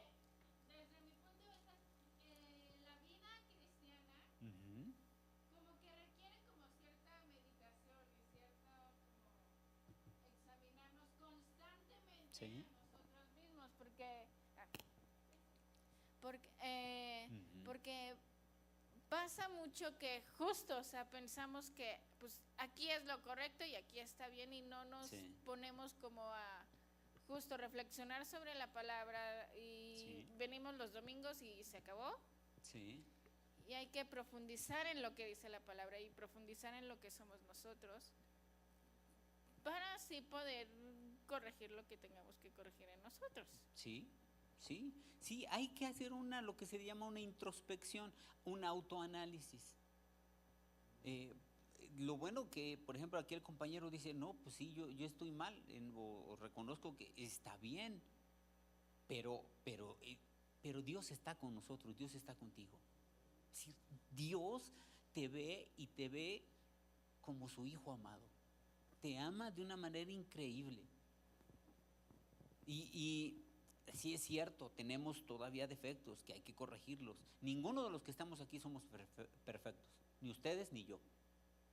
desde mi punto de vista, la vida cristiana Ujú. como que requiere como cierta meditación y cierto como examinarnos constantemente Sí. a nosotros mismos, porque, Ujú. porque pasa mucho que justo, o sea, pensamos que pues aquí es lo correcto y aquí está bien y no nos Sí. ponemos como a justo reflexionar sobre la palabra y Sí. venimos los domingos y se acabó. Sí. Y hay que profundizar en lo que dice la palabra y profundizar en lo que somos nosotros para así poder corregir lo que tengamos que corregir en nosotros. Sí, sí, sí, hay que hacer lo que se llama una introspección, un autoanálisis. Lo bueno que, por ejemplo, aquí el compañero dice, no, pues sí, yo estoy mal, o reconozco que está bien, pero Dios está con nosotros, Dios está contigo. Sí, Dios te ve y te ve como su hijo amado. Te ama de una manera increíble. Y sí es cierto, tenemos todavía defectos que hay que corregirlos. Ninguno de los que estamos aquí somos perfectos, ni ustedes ni yo.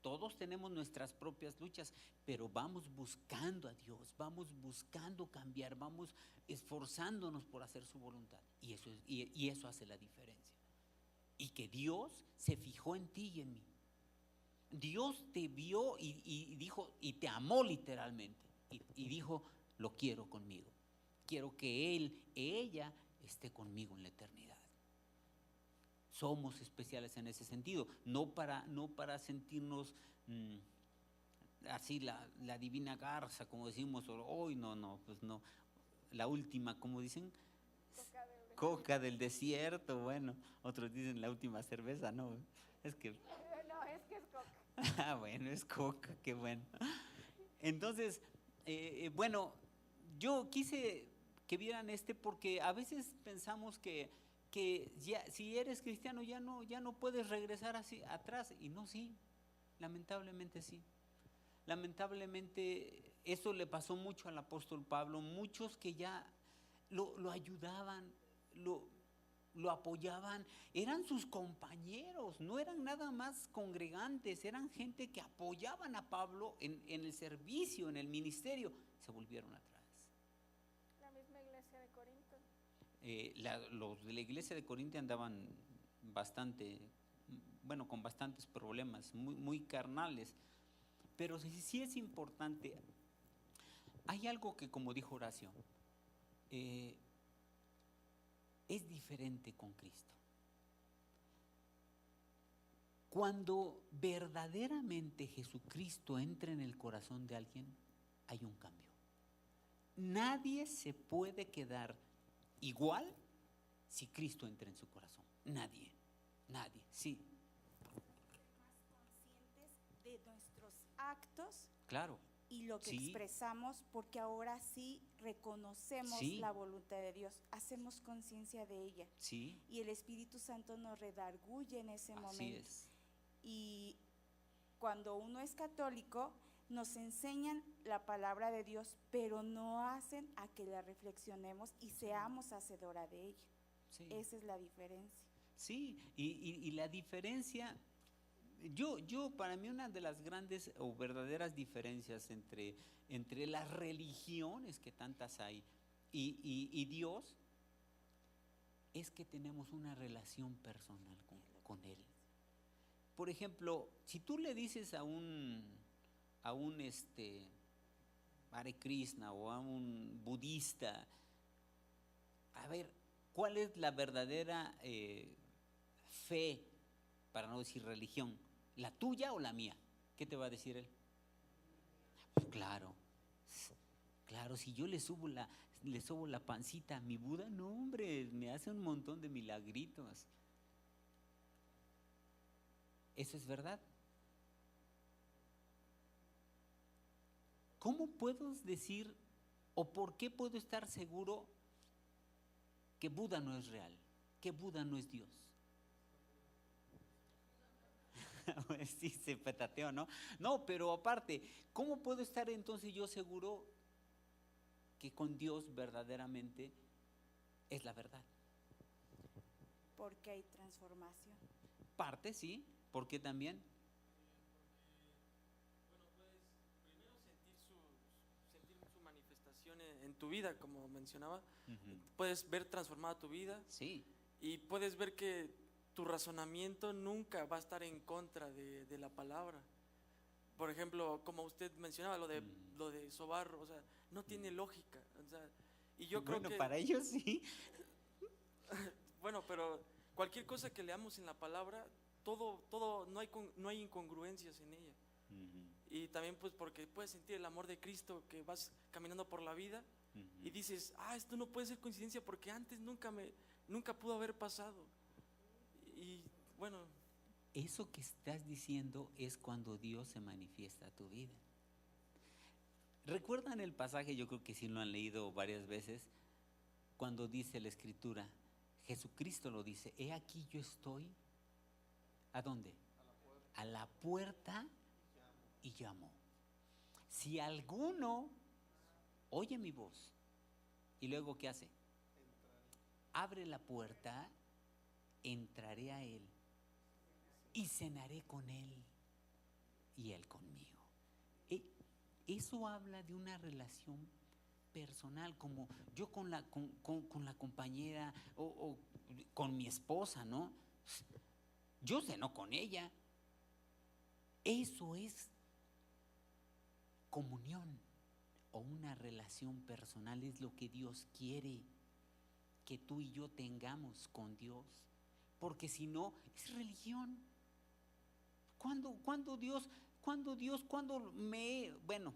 Todos tenemos nuestras propias luchas, pero vamos buscando a Dios, vamos buscando cambiar, vamos esforzándonos por hacer su voluntad. Y eso hace la diferencia. Y que Dios se fijó en ti y en mí. Dios te vio y dijo, y te amó literalmente. Y dijo, lo quiero conmigo. Quiero que ella esté conmigo en la eternidad. Somos especiales en ese sentido, no para sentirnos así la divina garza, como decimos, hoy no, pues no, la última, como dicen, coca del desierto, bueno, otros dicen la última cerveza, no, es que... No, es que es coca. Ah, bueno, es coca, qué bueno. Entonces, bueno, yo quise que vieran porque a veces pensamos que ya, si eres cristiano ya no puedes regresar así atrás, y no, sí, lamentablemente sí. Lamentablemente eso le pasó mucho al apóstol Pablo, muchos que ya lo ayudaban, lo apoyaban, eran sus compañeros, no eran nada más congregantes, eran gente que apoyaban a Pablo en el servicio, en el ministerio, se volvieron atrás. La misma iglesia de Corinto. Los de la iglesia de Corinto andaban con bastantes problemas, muy carnales, pero sí es importante. Hay algo que, como dijo Horacio, es diferente con Cristo. Cuando verdaderamente Jesucristo entra en el corazón de alguien, hay un cambio. Nadie se puede quedar igual si Cristo entra en su corazón. Nadie, sí. Más conscientes de nuestros actos Claro. y lo que Sí. expresamos, porque ahora sí reconocemos Sí. la voluntad de Dios, hacemos conciencia de ella Sí, y el Espíritu Santo nos redarguye en ese así momento. es. Y cuando uno es católico, nos enseñan la palabra de Dios, pero no hacen a que la reflexionemos y seamos hacedora de ella. Sí, Esa es la diferencia. sí. Y la diferencia, para mí una de las grandes o verdaderas diferencias entre las religiones, que tantas hay, y Dios, es que tenemos una relación personal con Él. Por ejemplo, si tú le dices a un Hare Krishna o a un budista, a ver, ¿cuál es la verdadera fe, para no decir religión? ¿La tuya o la mía? ¿Qué te va a decir él? Pues claro, si yo le subo la pancita a mi Buda, no, hombre, me hace un montón de milagritos. ¿Eso es verdad? ¿Cómo puedo decir o por qué puedo estar seguro que Buda no es real, que Buda no es Dios? Sí, se petateó, ¿no? No, pero aparte, ¿cómo puedo estar entonces yo seguro que con Dios verdaderamente es la verdad. Porque hay transformación. Parte, sí, porque también. Bueno, puedes primero sentir su manifestación en tu vida, como mencionaba. Puedes ver transformada tu vida Sí, y puedes ver que tu razonamiento nunca va a estar en contra de la palabra. Por ejemplo, como usted mencionaba, lo de sobar, o sea, no tiene lógica. O sea, y yo creo bueno, que para ellos sí. bueno, pero cualquier cosa que leamos en la palabra, todo no hay incongruencias en ella. Y también pues porque puedes sentir el amor de Cristo, que vas caminando por la vida y dices, esto no puede ser coincidencia porque antes nunca pudo haber pasado. Y bueno, Eso que estás diciendo es cuando Dios se manifiesta a tu vida. ¿Recuerdan el pasaje? Yo creo que sí lo han leído varias veces, cuando dice la Escritura, Jesucristo lo dice, he aquí yo estoy, ¿a dónde? A la puerta y llamo. Si alguno oye mi voz, y luego ¿qué hace? Abre la puerta, entraré a él y cenaré con él y él conmigo. Eso habla de una relación personal, como yo con la compañera o con mi esposa, ¿no? Yo ceno con ella. Eso es comunión o una relación personal, es lo que Dios quiere que tú y yo tengamos con Dios, porque si no, es religión. ¿Cuándo Dios, bueno,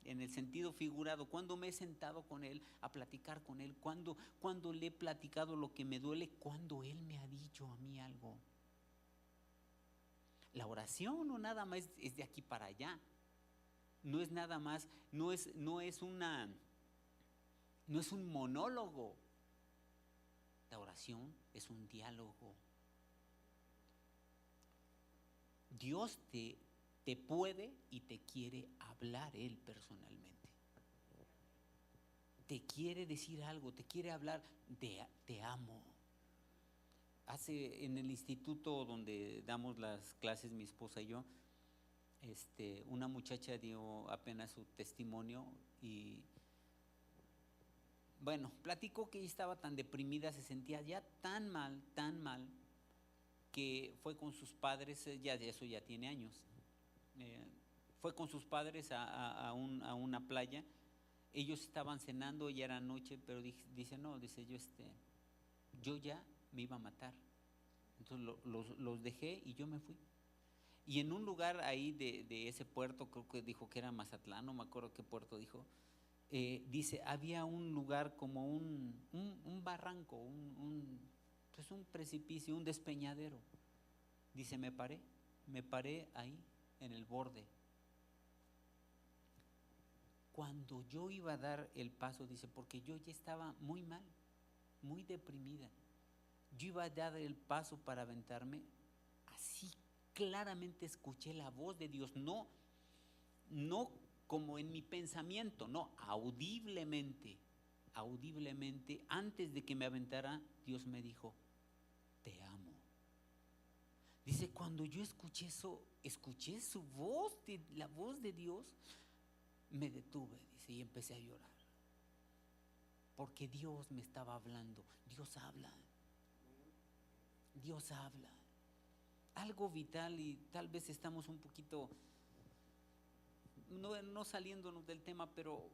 en el sentido figurado, cuando me he sentado con Él a platicar con Él, cuando le he platicado lo que me duele, cuando Él me ha dicho a mí algo? La oración no nada más es de aquí para allá, no es nada más, no es un monólogo. La oración es un diálogo. Dios te puede y te quiere hablar Él personalmente. Te quiere decir algo, te quiere hablar de te amo. En el instituto donde damos las clases, mi esposa y yo, una muchacha dio apenas su testimonio y bueno, platicó que ella estaba tan deprimida, se sentía ya tan mal, que fue con sus padres, eso ya tiene años, fue con sus padres a una playa. Ellos estaban cenando, ya era noche, pero dice yo ya me iba a matar. Entonces los dejé y yo me fui. Y en un lugar ahí de ese puerto, creo que dijo que era Mazatlán, no me acuerdo qué puerto dijo, dice, había un lugar como un barranco, pues un precipicio, un despeñadero. Dice, me paré ahí en el borde. Cuando yo iba a dar el paso, dice, porque yo ya estaba muy mal, muy deprimida, yo iba a dar el paso para aventarme, así claramente escuché la voz de Dios, no como en mi pensamiento, no, audiblemente, antes de que me aventara, Dios me dijo, te amo. Dice, cuando yo escuché eso, escuché su voz, la voz de Dios, me detuve, dice, y empecé a llorar. Porque Dios me estaba hablando. Dios habla. Algo vital, y tal vez estamos un poquito, no saliéndonos del tema, pero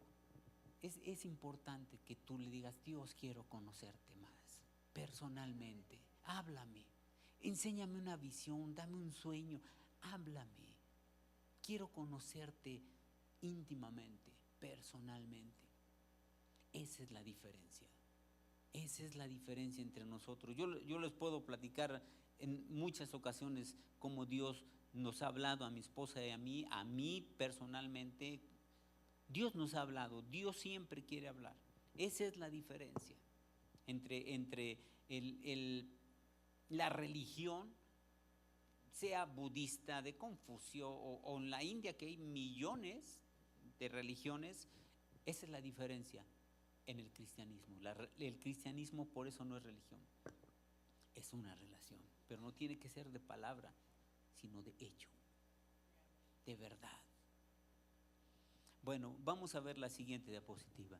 es importante que tú le digas, Dios, quiero conocerte más, personalmente, háblame. Enséñame una visión, dame un sueño, háblame. Quiero conocerte íntimamente, personalmente. Esa es la diferencia. Esa es la diferencia entre nosotros. Yo les puedo platicar en muchas ocasiones cómo Dios nos ha hablado a mi esposa y a mí personalmente. Dios nos ha hablado, Dios siempre quiere hablar. Esa es la diferencia entre la religión, sea budista, de Confucio o en la India, que hay millones de religiones. Esa es la diferencia. en el cristianismo. El cristianismo por eso no es religión, es una relación, pero no tiene que ser de palabra, sino de hecho, de verdad. Bueno, vamos a ver la siguiente diapositiva.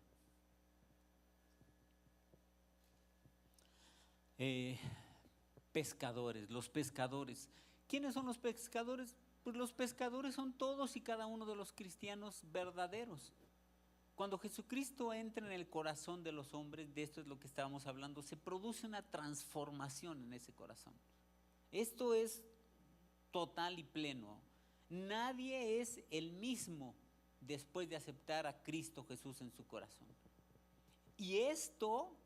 Pescadores, los pescadores. ¿Quiénes son los pescadores? Pues los pescadores son todos y cada uno de los cristianos verdaderos. Cuando Jesucristo entra en el corazón de los hombres, de esto es lo que estábamos hablando, se produce una transformación en ese corazón. Esto es total y pleno. Nadie es el mismo después de aceptar a Cristo Jesús en su corazón. Y esto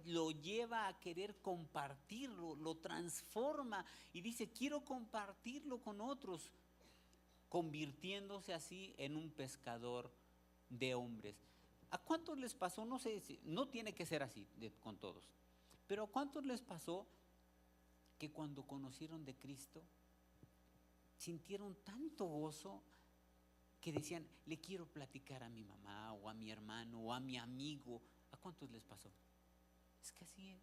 lo lleva a querer compartirlo, lo transforma y dice, quiero compartirlo con otros, convirtiéndose así en un pescador de hombres. ¿A cuántos les pasó? No sé, no tiene que ser así con todos, pero ¿a cuántos les pasó que cuando conocieron de Cristo sintieron tanto gozo que decían, le quiero platicar a mi mamá o a mi hermano o a mi amigo? ¿A cuántos les pasó? Es que así es.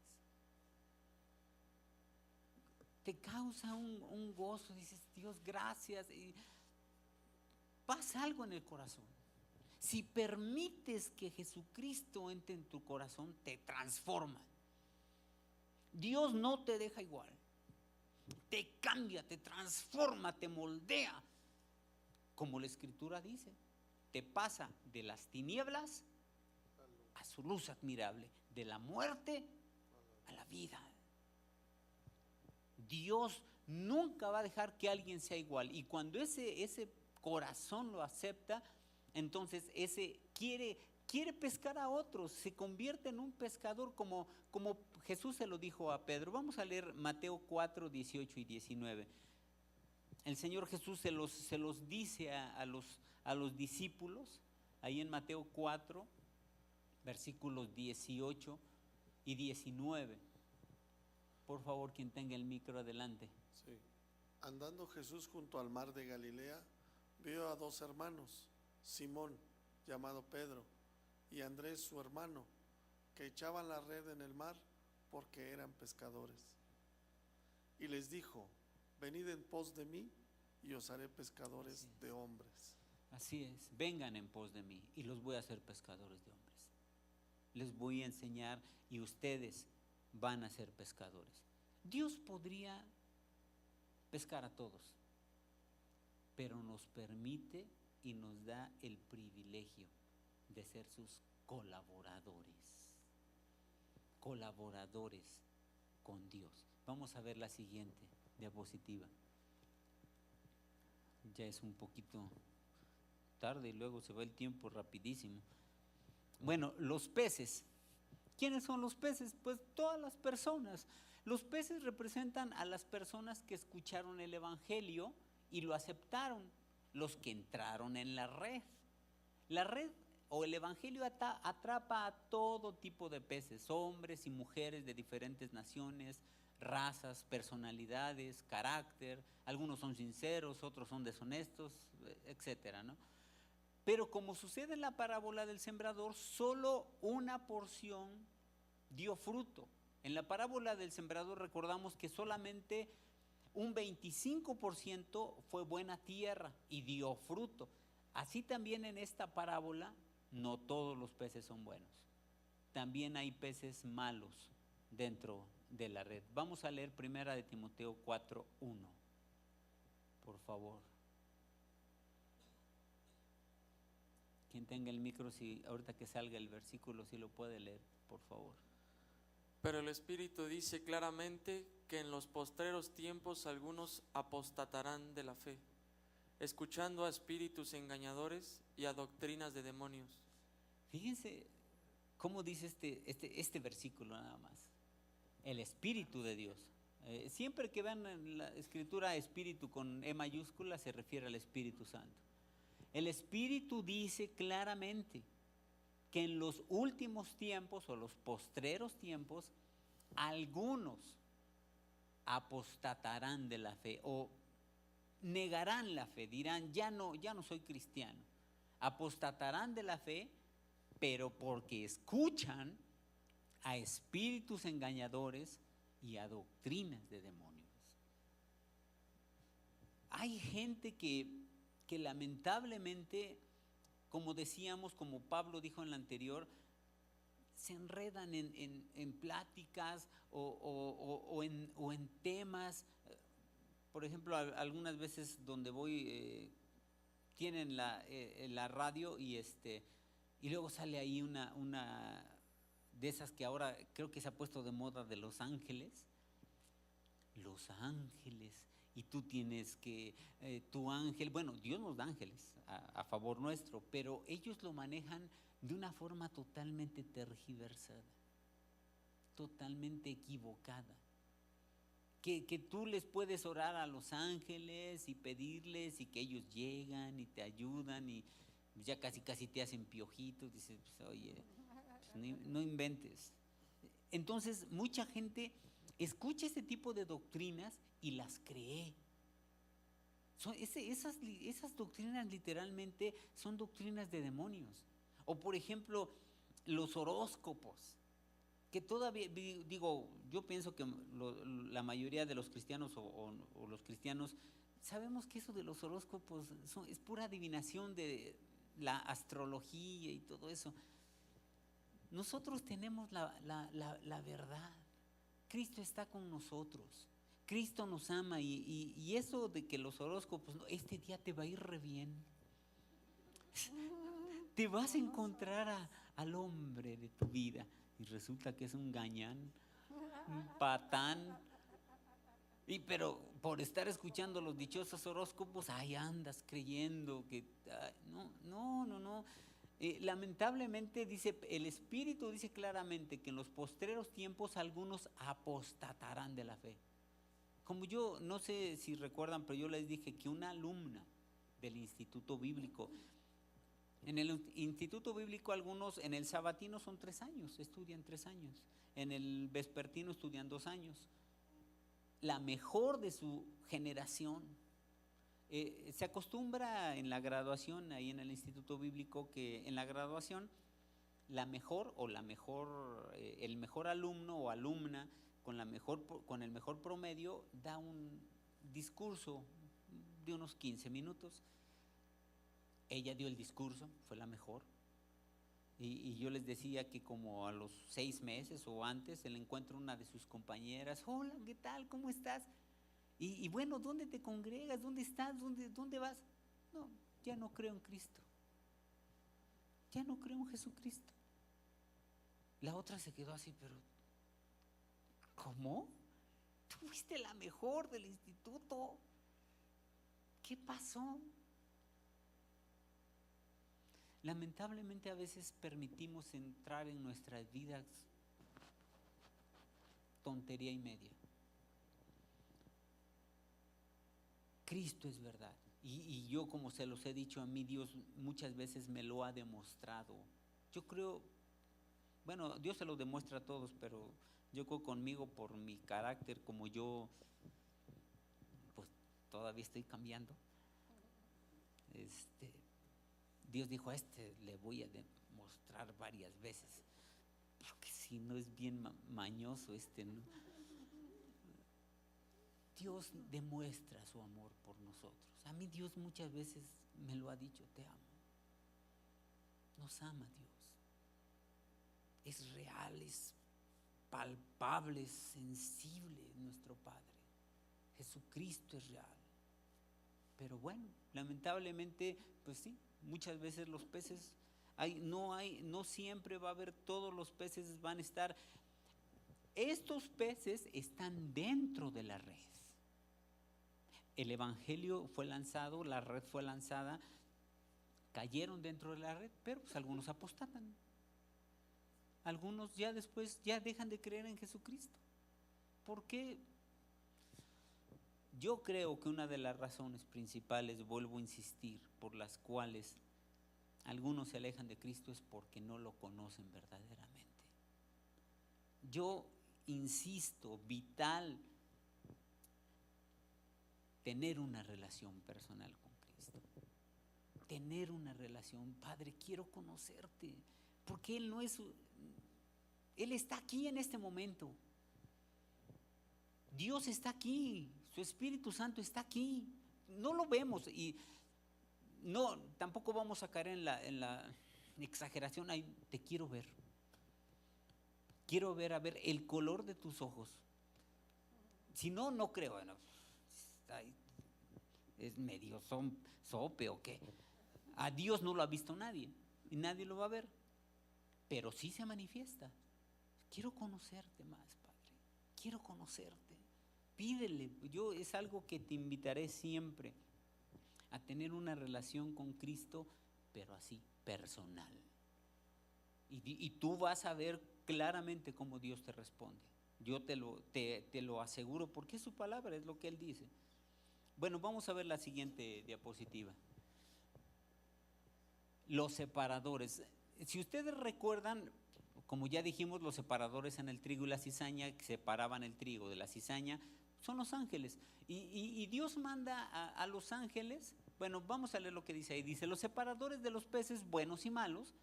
Te causa un gozo, dices, Dios, gracias, y pasa algo en el corazón. Si permites que Jesucristo entre en tu corazón, te transforma. Dios no te deja igual. Te cambia, te transforma, te moldea. Como la Escritura dice, te pasa de las tinieblas a su luz admirable, de la muerte a la vida. Dios nunca va a dejar que alguien sea igual. Y cuando ese corazón lo acepta, entonces ese quiere pescar a otros, se convierte en un pescador como Jesús se lo dijo a Pedro. Vamos a leer Mateo 4, 18 y 19. El Señor Jesús se los dice a los discípulos, ahí en Mateo 4, versículos 18 y 19. Por favor, quien tenga el micro, adelante. Sí. Andando Jesús junto al mar de Galilea, vio a dos hermanos, Simón, llamado Pedro, y Andrés, su hermano, que echaban la red en el mar porque eran pescadores. Y les dijo, venid en pos de mí y os haré pescadores de hombres. Así es, vengan en pos de mí y los voy a hacer pescadores de hombres. Les voy a enseñar y ustedes van a ser pescadores. Dios podría pescar a todos, pero nos permite y nos da el privilegio de ser sus colaboradores con Dios. Vamos a ver la siguiente diapositiva. Ya es un poquito tarde y luego se va el tiempo rapidísimo. Bueno, los peces. ¿Quiénes son los peces? Pues todas las personas. Los peces representan a las personas que escucharon el evangelio y lo aceptaron, los que entraron en la red. La red o el evangelio atrapa a todo tipo de peces, hombres y mujeres de diferentes naciones, razas, personalidades, carácter. Algunos son sinceros, otros son deshonestos, etcétera, ¿no? Pero como sucede en la parábola del sembrador, solo una porción dio fruto. En la parábola del sembrador recordamos que solamente un 25% fue buena tierra y dio fruto. Así también en esta parábola no todos los peces son buenos. También hay peces malos dentro de la red. Vamos a leer 1 Timoteo 4:1. Por favor. Quien tenga el micro, si ahorita que salga el versículo, si lo puede leer, por favor. Pero el Espíritu dice claramente que en los postreros tiempos algunos apostatarán de la fe, escuchando a espíritus engañadores y a doctrinas de demonios. Fíjense cómo dice este versículo nada más. El Espíritu de Dios. Siempre que vean en la escritura espíritu con E mayúscula se refiere al Espíritu Santo. El Espíritu dice claramente que en los últimos tiempos o los postreros tiempos, algunos apostatarán de la fe o negarán la fe, dirán, ya no soy cristiano. Apostatarán de la fe, pero porque escuchan a espíritus engañadores y a doctrinas de demonios. Hay gente que lamentablemente, como decíamos, como Pablo dijo en la anterior, se enredan en pláticas o en temas. Por ejemplo, algunas veces donde voy tienen la radio y luego sale ahí una de esas que ahora creo que se ha puesto de moda, de Los Ángeles. Los ángeles, y tú tienes que, tu ángel, bueno, Dios nos da ángeles a favor nuestro, pero ellos lo manejan de una forma totalmente tergiversada, totalmente equivocada. Que tú les puedes orar a los ángeles y pedirles y que ellos llegan y te ayudan y ya casi te hacen piojitos, dices, pues, oye, pues, no inventes. Entonces mucha gente escucha ese tipo de doctrinas y las cree. Esas doctrinas literalmente son doctrinas de demonios. O por ejemplo, los horóscopos, que todavía, digo, yo pienso que la mayoría de los cristianos o los cristianos sabemos que eso de los horóscopos es pura adivinación de la astrología y todo eso. Nosotros tenemos la verdad. Cristo está con nosotros. Cristo nos ama y eso de que los horóscopos, no, este día te va a ir re bien. Te vas a encontrar al hombre de tu vida y resulta que es un gañán, un patán. Pero por estar escuchando los dichosos horóscopos, ahí andas creyendo que no. Lamentablemente dice, el Espíritu dice claramente que en los postreros tiempos algunos apostatarán de la fe. Como yo, no sé si recuerdan, pero yo les dije que una alumna del Instituto Bíblico, en el Instituto Bíblico algunos, en el sabatino son 3 años, estudian 3 años, en el vespertino estudian 2 años. La mejor de su generación. Se acostumbra en la graduación, ahí en el Instituto Bíblico, que en la graduación el mejor alumno o alumna con el mejor promedio da un discurso de unos 15 minutos. Ella dio el discurso, fue la mejor. Y yo les decía que como a los 6 meses o antes, se le encuentra una de sus compañeras. Hola, ¿qué tal? ¿Cómo estás? Y bueno, ¿dónde te congregas? ¿Dónde estás? ¿Dónde vas? No, ya no creo en Cristo. Ya no creo en Jesucristo. La otra se quedó así, pero ¿cómo? Tú fuiste la mejor del instituto. ¿Qué pasó? Lamentablemente a veces permitimos entrar en nuestras vidas tontería y media. Cristo es verdad. Y yo, como se los he dicho, a mí Dios muchas veces me lo ha demostrado. Yo creo, bueno, Dios se lo demuestra a todos, pero yo creo conmigo por mi carácter, como yo pues todavía estoy cambiando. Dios dijo, a le voy a demostrar varias veces, porque si no es bien mañoso ¿no? Dios demuestra su amor por nosotros. A mí Dios muchas veces me lo ha dicho, te amo. Nos ama Dios. Es real, es palpable, es sensible nuestro Padre. Jesucristo es real. Pero bueno, lamentablemente, pues sí, muchas veces los peces, no siempre va a haber, todos los peces van a estar. Estos peces están dentro de la red. El evangelio fue lanzado, la red fue lanzada, cayeron dentro de la red, pero pues algunos apostatan. Algunos ya después ya dejan de creer en Jesucristo. ¿Por qué? Yo creo que una de las razones principales, vuelvo a insistir, por las cuales algunos se alejan de Cristo es porque no lo conocen verdaderamente. Yo insisto, vital, tener una relación personal con Cristo. Tener una relación, Padre, quiero conocerte. porque Él no es, Él está aquí en este momento. Dios está aquí, su Espíritu Santo está aquí. No lo vemos y no, tampoco vamos a caer en la exageración. Ay, te quiero ver. Quiero ver, a ver, el color de tus ojos. Si no, no creo. Bueno, es medio sope o qué. A Dios no lo ha visto nadie y nadie lo va a ver. Pero sí se manifiesta. Quiero conocerte más, Padre. Quiero conocerte. Pídele. Yo es algo que te invitaré siempre a tener una relación con Cristo, pero así, personal. Y tú vas a ver claramente cómo Dios te responde. Yo te lo aseguro, porque es su palabra, es lo que Él dice. Bueno, vamos a ver la siguiente diapositiva. Los separadores. Si ustedes recuerdan, como ya dijimos, los separadores en el trigo y la cizaña, que separaban el trigo de la cizaña, son los ángeles. Y Dios manda a los ángeles. Bueno, vamos a leer lo que dice ahí. Dice, los separadores de los peces buenos y malos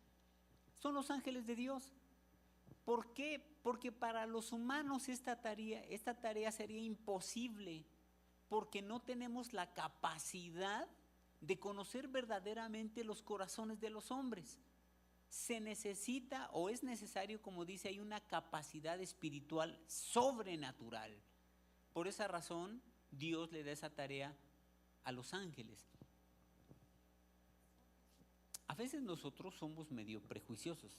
son los ángeles de Dios. ¿Por qué? Porque para los humanos esta tarea sería imposible, porque no tenemos la capacidad de conocer verdaderamente los corazones de los hombres. Se necesita o es necesario, como dice, hay una capacidad espiritual sobrenatural. Por esa razón, Dios le da esa tarea a los ángeles. A veces nosotros somos medio prejuiciosos.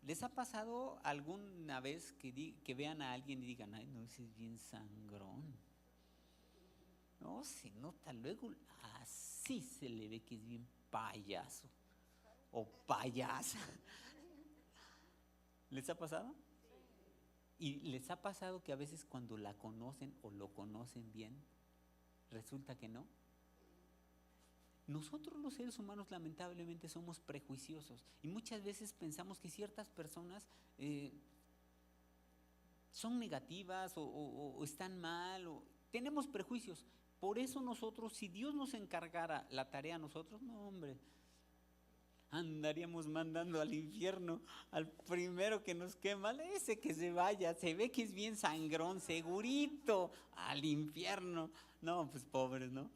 ¿Les ha pasado alguna vez que vean a alguien y digan, ay, no, ese es bien sangrón? No, se nota luego, así se le ve que es bien payaso o payasa. ¿Les ha pasado? ¿Y les ha pasado que a veces cuando la conocen o lo conocen bien, resulta que no? Nosotros los seres humanos lamentablemente somos prejuiciosos y muchas veces pensamos que ciertas personas son negativas o están mal, o tenemos prejuicios. Por eso nosotros, si Dios nos encargara la tarea a nosotros, no, hombre, andaríamos mandando al infierno al primero que nos quema, ese que se vaya, se ve que es bien sangrón, segurito, al infierno. No, pues pobres, ¿no?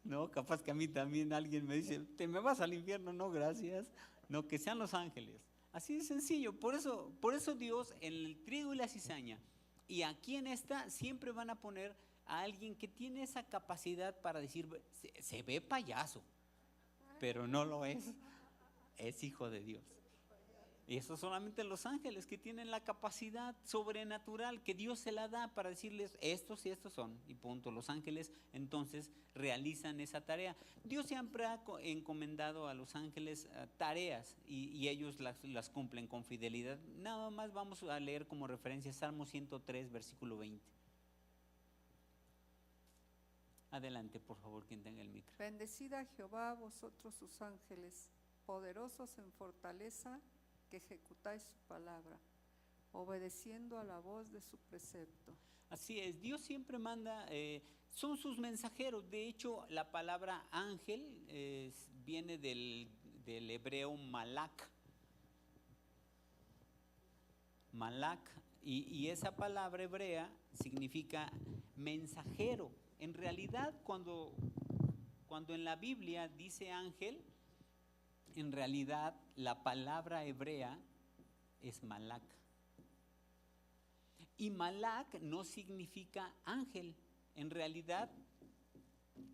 No, capaz que a mí también alguien me dice, ¿te me vas al infierno? No, gracias. No, que sean los ángeles. Así de sencillo. Por eso Dios en el trigo y la cizaña, y aquí en esta siempre van a poner a alguien que tiene esa capacidad para decir, se ve payaso, pero no lo es. Es hijo de Dios. Y eso solamente los ángeles que tienen la capacidad sobrenatural que Dios se la da para decirles estos y estos son, y punto. Los ángeles entonces realizan esa tarea. Dios siempre ha encomendado a los ángeles tareas y ellos las cumplen con fidelidad. Nada más vamos a leer como referencia Salmo 103, versículo 20. Adelante, por favor, quien tenga el micro. Bendecid a Jehová vosotros sus ángeles, poderosos en fortaleza, que ejecutáis su palabra, obedeciendo a la voz de su precepto. Así es, Dios siempre manda, son sus mensajeros. De hecho, la palabra ángel viene del hebreo malak. Malak, y esa palabra hebrea significa mensajero. En realidad, cuando en la Biblia dice ángel, en realidad la palabra hebrea es malak. Y malak no significa ángel, en realidad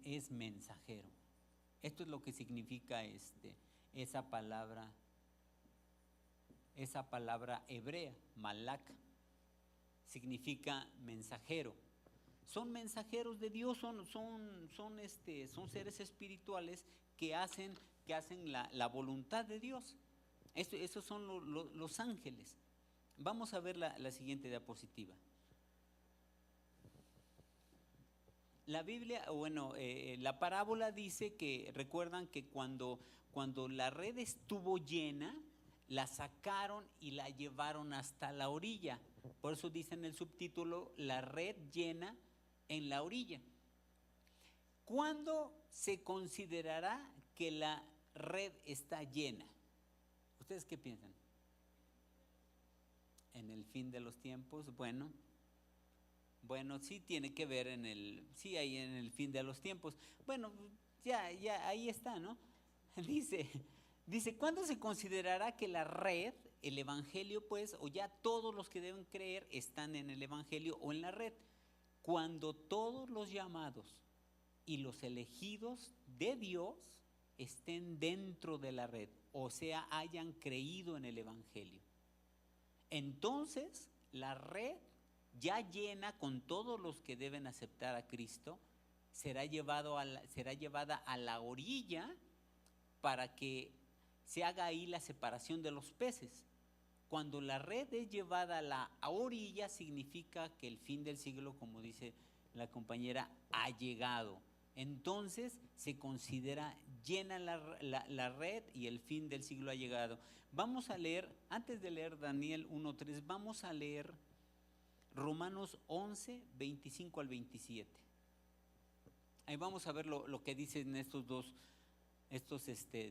es mensajero. Esto es lo que significa esa palabra hebrea, malak, significa mensajero. Son mensajeros de Dios, son seres espirituales que hacen la voluntad de Dios. Esos son los ángeles. Vamos a ver la siguiente diapositiva. La Biblia, la parábola dice que, recuerdan que cuando la red estuvo llena, la sacaron y la llevaron hasta la orilla. Por eso dice en el subtítulo, la red llena en la orilla. ¿Cuándo se considerará que la red está llena. ¿Ustedes qué piensan? En el fin de los tiempos, bueno, sí tiene que ver sí hay en el fin de los tiempos. Bueno, ya ahí está, ¿no? Dice, ¿cuándo se considerará que la red, el evangelio, pues, o ya todos los que deben creer están en el evangelio o en la red? Cuando todos los llamados y los elegidos de Dios estén dentro de la red, o sea, hayan creído en el evangelio. Entonces, la red ya llena con todos los que deben aceptar a Cristo, será llevada a la orilla para que se haga ahí la separación de los peces. Cuando la red es llevada a la orilla, significa que el fin del siglo, como dice la compañera, ha llegado. Entonces se considera llena la red y el fin del siglo ha llegado. Vamos a leer, antes de leer Daniel 1:3, vamos a leer Romanos 11, 25 al 27. Ahí vamos a ver lo que dicen estos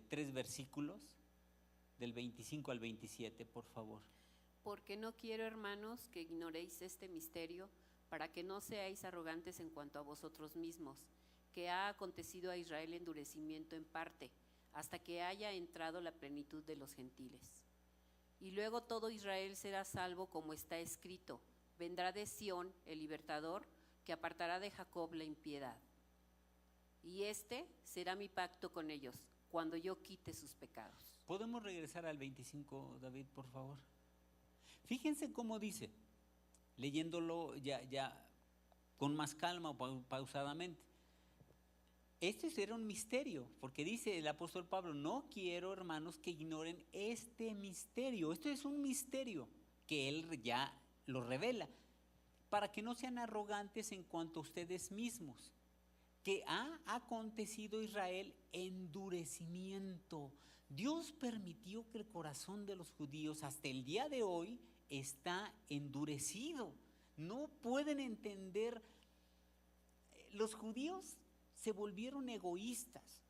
tres versículos, del 25 al 27, por favor. Porque no quiero, hermanos, que ignoréis este misterio, para que no seáis arrogantes en cuanto a vosotros mismos, que ha acontecido a Israel endurecimiento en parte, hasta que haya entrado la plenitud de los gentiles. Y luego todo Israel será salvo, como está escrito: vendrá de Sión el libertador, que apartará de Jacob la impiedad. Y este será mi pacto con ellos, cuando yo quite sus pecados. ¿Podemos regresar al 25, David, por favor? Fíjense cómo dice, leyéndolo ya con más calma o pausadamente. Este será un misterio, porque dice el apóstol Pablo, no quiero, hermanos, que ignoren este misterio. Esto es un misterio que él ya lo revela, para que no sean arrogantes en cuanto a ustedes mismos, que ha acontecido Israel endurecimiento. Dios permitió que el corazón de los judíos hasta el día de hoy está endurecido. No pueden entender. Los judíos se volvieron egoístas.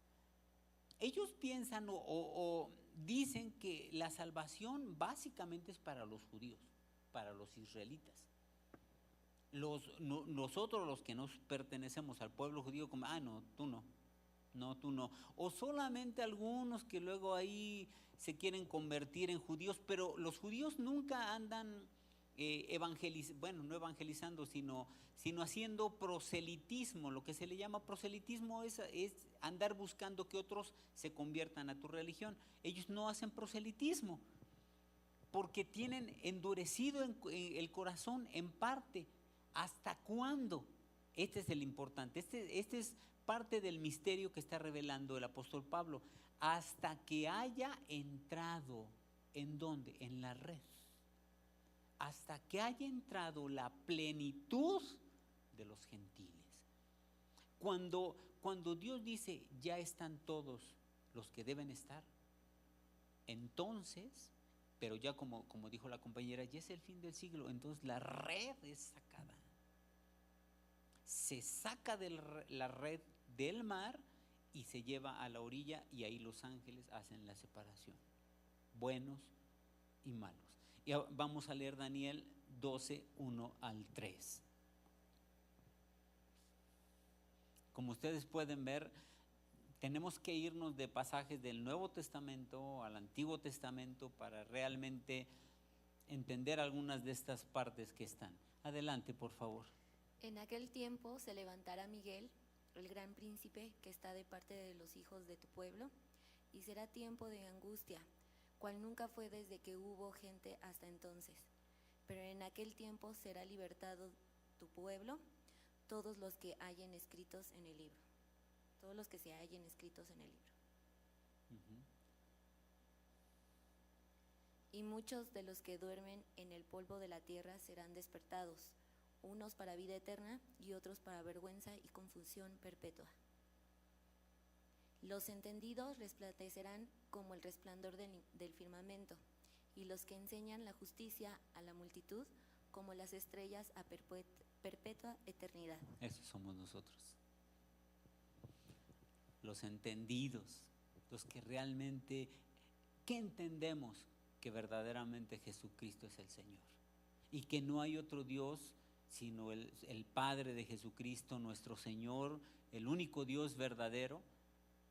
Ellos piensan o dicen que la salvación básicamente es para los judíos, para los israelitas. Nosotros los que nos pertenecemos al pueblo judío, como, no, tú no, o solamente algunos que luego ahí se quieren convertir en judíos, pero los judíos nunca andan no evangelizando, sino haciendo proselitismo. Lo que se le llama proselitismo es andar buscando que otros se conviertan a tu religión. Ellos no hacen proselitismo, porque tienen endurecido el corazón en parte. ¿Hasta cuándo? Este es el importante, este es parte del misterio que está revelando el apóstol Pablo. Hasta que haya entrado, ¿en dónde? En la red. Hasta que haya entrado la plenitud de los gentiles. Cuando Dios dice, ya están todos los que deben estar, entonces, pero ya como dijo la compañera, ya es el fin del siglo, entonces la red es sacada. Se saca de la red del mar y se lleva a la orilla, y ahí los ángeles hacen la separación, buenos y malos. Y vamos a leer Daniel 12, 1 al 3. Como ustedes pueden ver, tenemos que irnos de pasajes del Nuevo Testamento al Antiguo Testamento para realmente entender algunas de estas partes que están. Adelante, por favor. En aquel tiempo se levantará Miguel, el gran príncipe que está de parte de los hijos de tu pueblo, y será tiempo de angustia, cual nunca fue desde que hubo gente hasta entonces. Pero en aquel tiempo será libertado tu pueblo, todos los que hayan escritos en el libro. Todos los que se hallen escritos en el libro. Y muchos de los que duermen en el polvo de la tierra serán despertados, unos para vida eterna y otros para vergüenza y confusión perpetua. Los entendidos resplandecerán como el resplandor del firmamento, y los que enseñan la justicia a la multitud como las estrellas a perpetua eternidad. Esos somos nosotros, los entendidos. los que realmente, que entendemos que verdaderamente Jesucristo es el Señor y que no hay otro Dios sino el Padre de Jesucristo, nuestro Señor, el único Dios verdadero.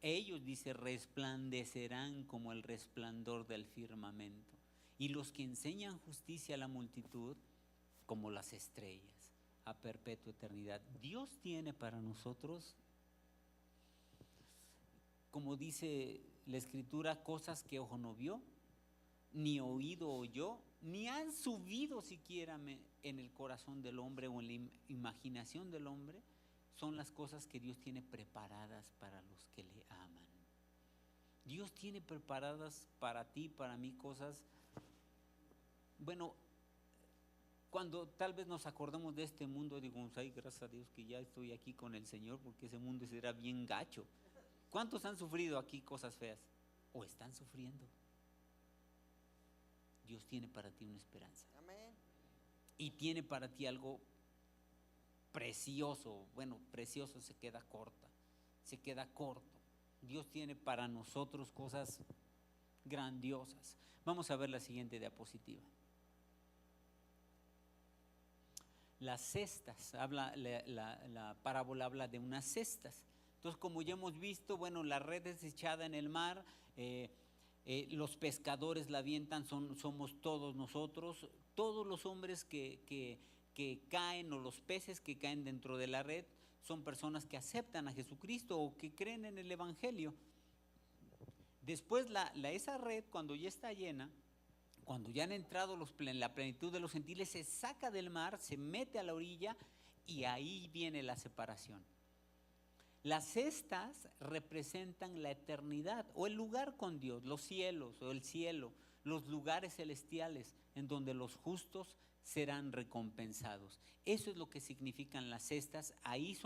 Ellos, dice, resplandecerán como el resplandor del firmamento, y los que enseñan justicia a la multitud como las estrellas a perpetua eternidad. Dios tiene para nosotros, como dice la Escritura, cosas que ojo no vio, ni oído oyó, ni han subido siquiera en el corazón del hombre o en la imaginación del hombre. Son las cosas que Dios tiene preparadas para los que le aman. Dios tiene preparadas para ti, para mí, cosas. Bueno, cuando tal vez nos acordamos de este mundo, digo, ay, gracias a Dios que ya estoy aquí con el Señor, porque ese mundo será bien gacho. ¿Cuántos han sufrido aquí cosas feas? ¿O están sufriendo? Dios tiene para ti una esperanza. Amén. Y tiene para ti algo precioso. Bueno, precioso se queda corto. Dios tiene para nosotros cosas grandiosas. Vamos a ver la siguiente diapositiva. Las cestas, la parábola habla de unas cestas. Entonces, como ya hemos visto, bueno, la red es echada en el mar, los pescadores la avientan, somos todos nosotros, todos los hombres que caen, o los peces que caen dentro de la red, son personas que aceptan a Jesucristo o que creen en el Evangelio. Después esa red, cuando ya está llena, cuando ya han entrado en la plenitud de los gentiles, se saca del mar, se mete a la orilla, y ahí viene la separación. Las cestas representan la eternidad o el lugar con Dios, los cielos o el cielo, los lugares celestiales en donde los justos serán recompensados. Eso es lo que significan las cestas. Ahí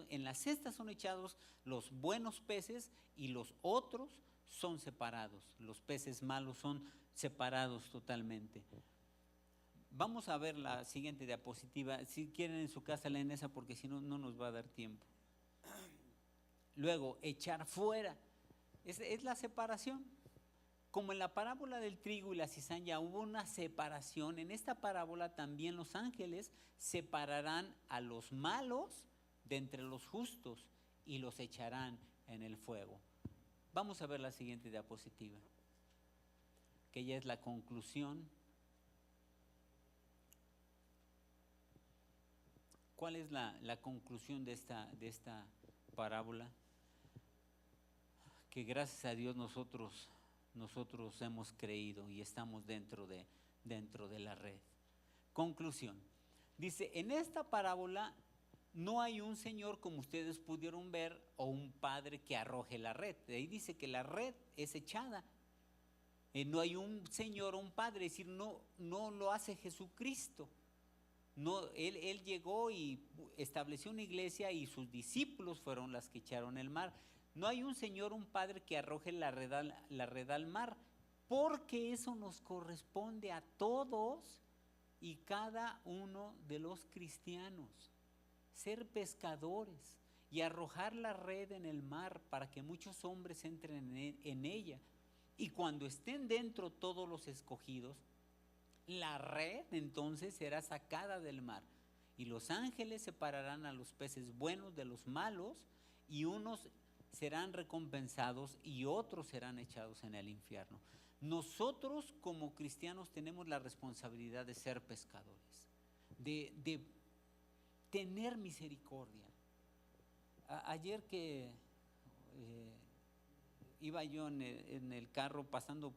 en las cestas son echados los buenos peces, y los otros son separados. Los peces malos son separados totalmente. Vamos a ver la siguiente diapositiva. Si quieren en su casa leen esa, porque si no, no nos va a dar tiempo. Luego, echar fuera. Es la separación. Como en la parábola del trigo y la cizaña hubo una separación, en esta parábola también los ángeles separarán a los malos de entre los justos y los echarán en el fuego. Vamos a ver la siguiente diapositiva, que ya es la conclusión. ¿Cuál es la conclusión de esta parábola? Que gracias a Dios nosotros hemos creído y estamos dentro de la red. Conclusión. Dice, en esta parábola no hay un señor, como ustedes pudieron ver, o un padre que arroje la red. De ahí dice que la red es echada. No hay un señor o un padre, es decir, no lo hace Jesucristo. No, él llegó y estableció una iglesia, y sus discípulos fueron las que echaron el mar. No hay un señor, un padre que arroje la red al mar, porque eso nos corresponde a todos y cada uno de los cristianos. Ser pescadores y arrojar la red en el mar para que muchos hombres entren en ella. Y cuando estén dentro todos los escogidos, la red entonces será sacada del mar, y los ángeles separarán a los peces buenos de los malos, y unos serán recompensados y otros serán echados en el infierno. Nosotros como cristianos tenemos la responsabilidad de ser pescadores, de tener misericordia. Ayer que iba yo en el carro pasando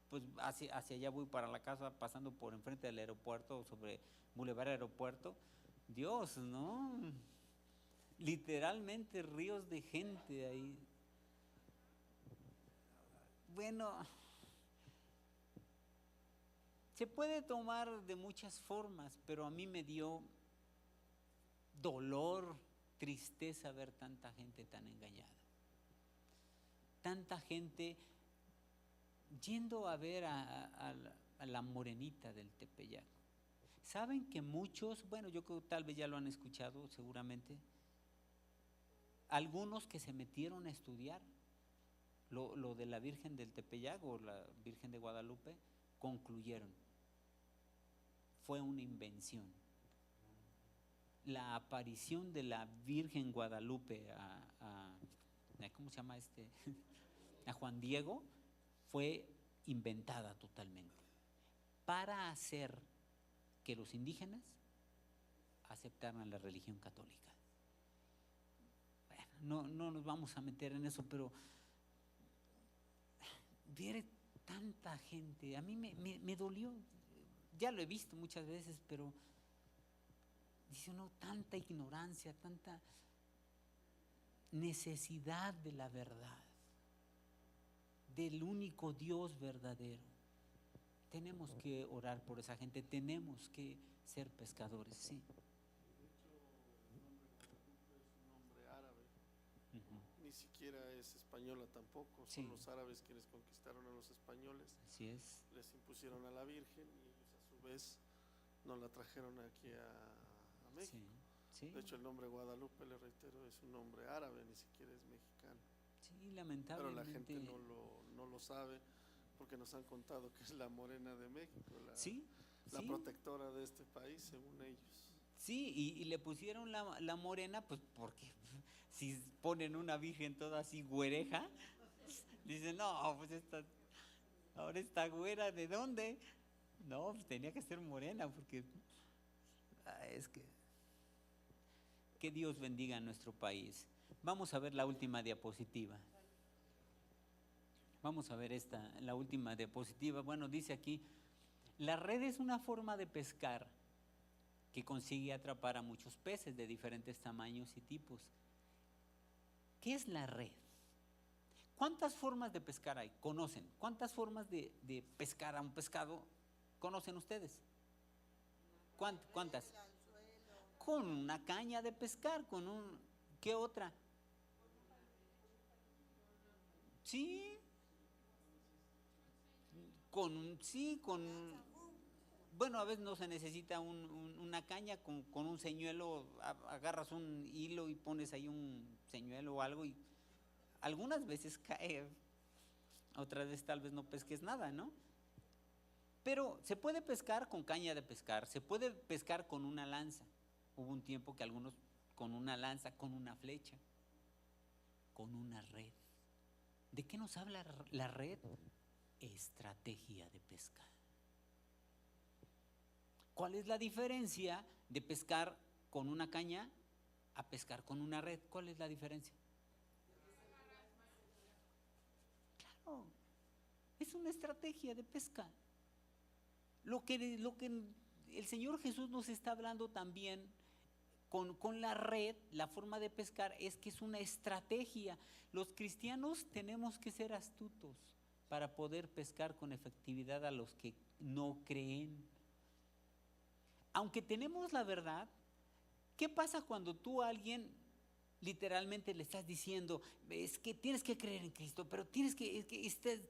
pues hacia allá voy para la casa, pasando por enfrente del aeropuerto, sobre Boulevard Aeropuerto, Dios, ¿no? Literalmente ríos de gente ahí. Bueno, se puede tomar de muchas formas, pero a mí me dio dolor, tristeza ver tanta gente tan engañada. Tanta gente yendo a ver a la morenita del Tepeyac. ¿Saben que muchos, bueno, yo creo que tal vez ya lo han escuchado seguramente, algunos que se metieron a estudiar lo de la Virgen del Tepeyac o la Virgen de Guadalupe, concluyeron. Fue una invención. La aparición de la Virgen Guadalupe a ¿cómo se llama este? A Juan Diego fue inventada totalmente para hacer que los indígenas aceptaran la religión católica. Bueno, no nos vamos a meter en eso, pero ver tanta gente, a mí me dolió, ya lo he visto muchas veces, pero dice uno, tanta ignorancia, tanta necesidad de la verdad, del único Dios verdadero. Tenemos que orar por esa gente, tenemos que ser pescadores, sí. Ni siquiera es española tampoco, son los árabes quienes conquistaron a los españoles. Así es. Les impusieron a la Virgen y ellos a su vez nos la trajeron aquí a México. Sí. De hecho, el nombre Guadalupe, le reitero, es un nombre árabe, ni siquiera es mexicano. Sí, lamentablemente. Pero la gente no lo sabe porque nos han contado que es la morena de México, la protectora de este país, según ellos. Sí, y le pusieron la morena, pues porque si ponen una virgen toda así güereja, dicen, no, pues ahora esta güera, ¿de dónde? No, pues tenía que ser morena, porque es que Dios bendiga a nuestro país. Vamos a ver la última diapositiva. Vamos a ver la última diapositiva. Bueno, dice aquí, la red es una forma de pescar que consigue atrapar a muchos peces de diferentes tamaños y tipos. ¿Qué es la red? ¿Cuántas formas de pescar hay? ¿Conocen? ¿Cuántas formas de pescar a un pescado conocen ustedes? ¿Cuántas? Con una caña de pescar, ¿qué otra? Sí. Bueno, a veces no se necesita una caña, con un señuelo, agarras un hilo y pones ahí un señuelo o algo y algunas veces cae, otras veces tal vez no pesques nada, ¿no? Pero se puede pescar con caña de pescar, se puede pescar con una lanza. Hubo un tiempo que algunos con una lanza, con una flecha, con una red. ¿De qué nos habla la red? Estrategia de pesca. ¿Cuál es la diferencia de pescar con una caña a pescar con una red? ¿Cuál es la diferencia? Claro, es una estrategia de pesca. Lo que el Señor Jesús nos está hablando también con la red, la forma de pescar, es que es una estrategia. Los cristianos tenemos que ser astutos para poder pescar con efectividad a los que no creen. Aunque tenemos la verdad, ¿qué pasa cuando tú a alguien literalmente le estás diciendo, es que tienes que creer en Cristo, pero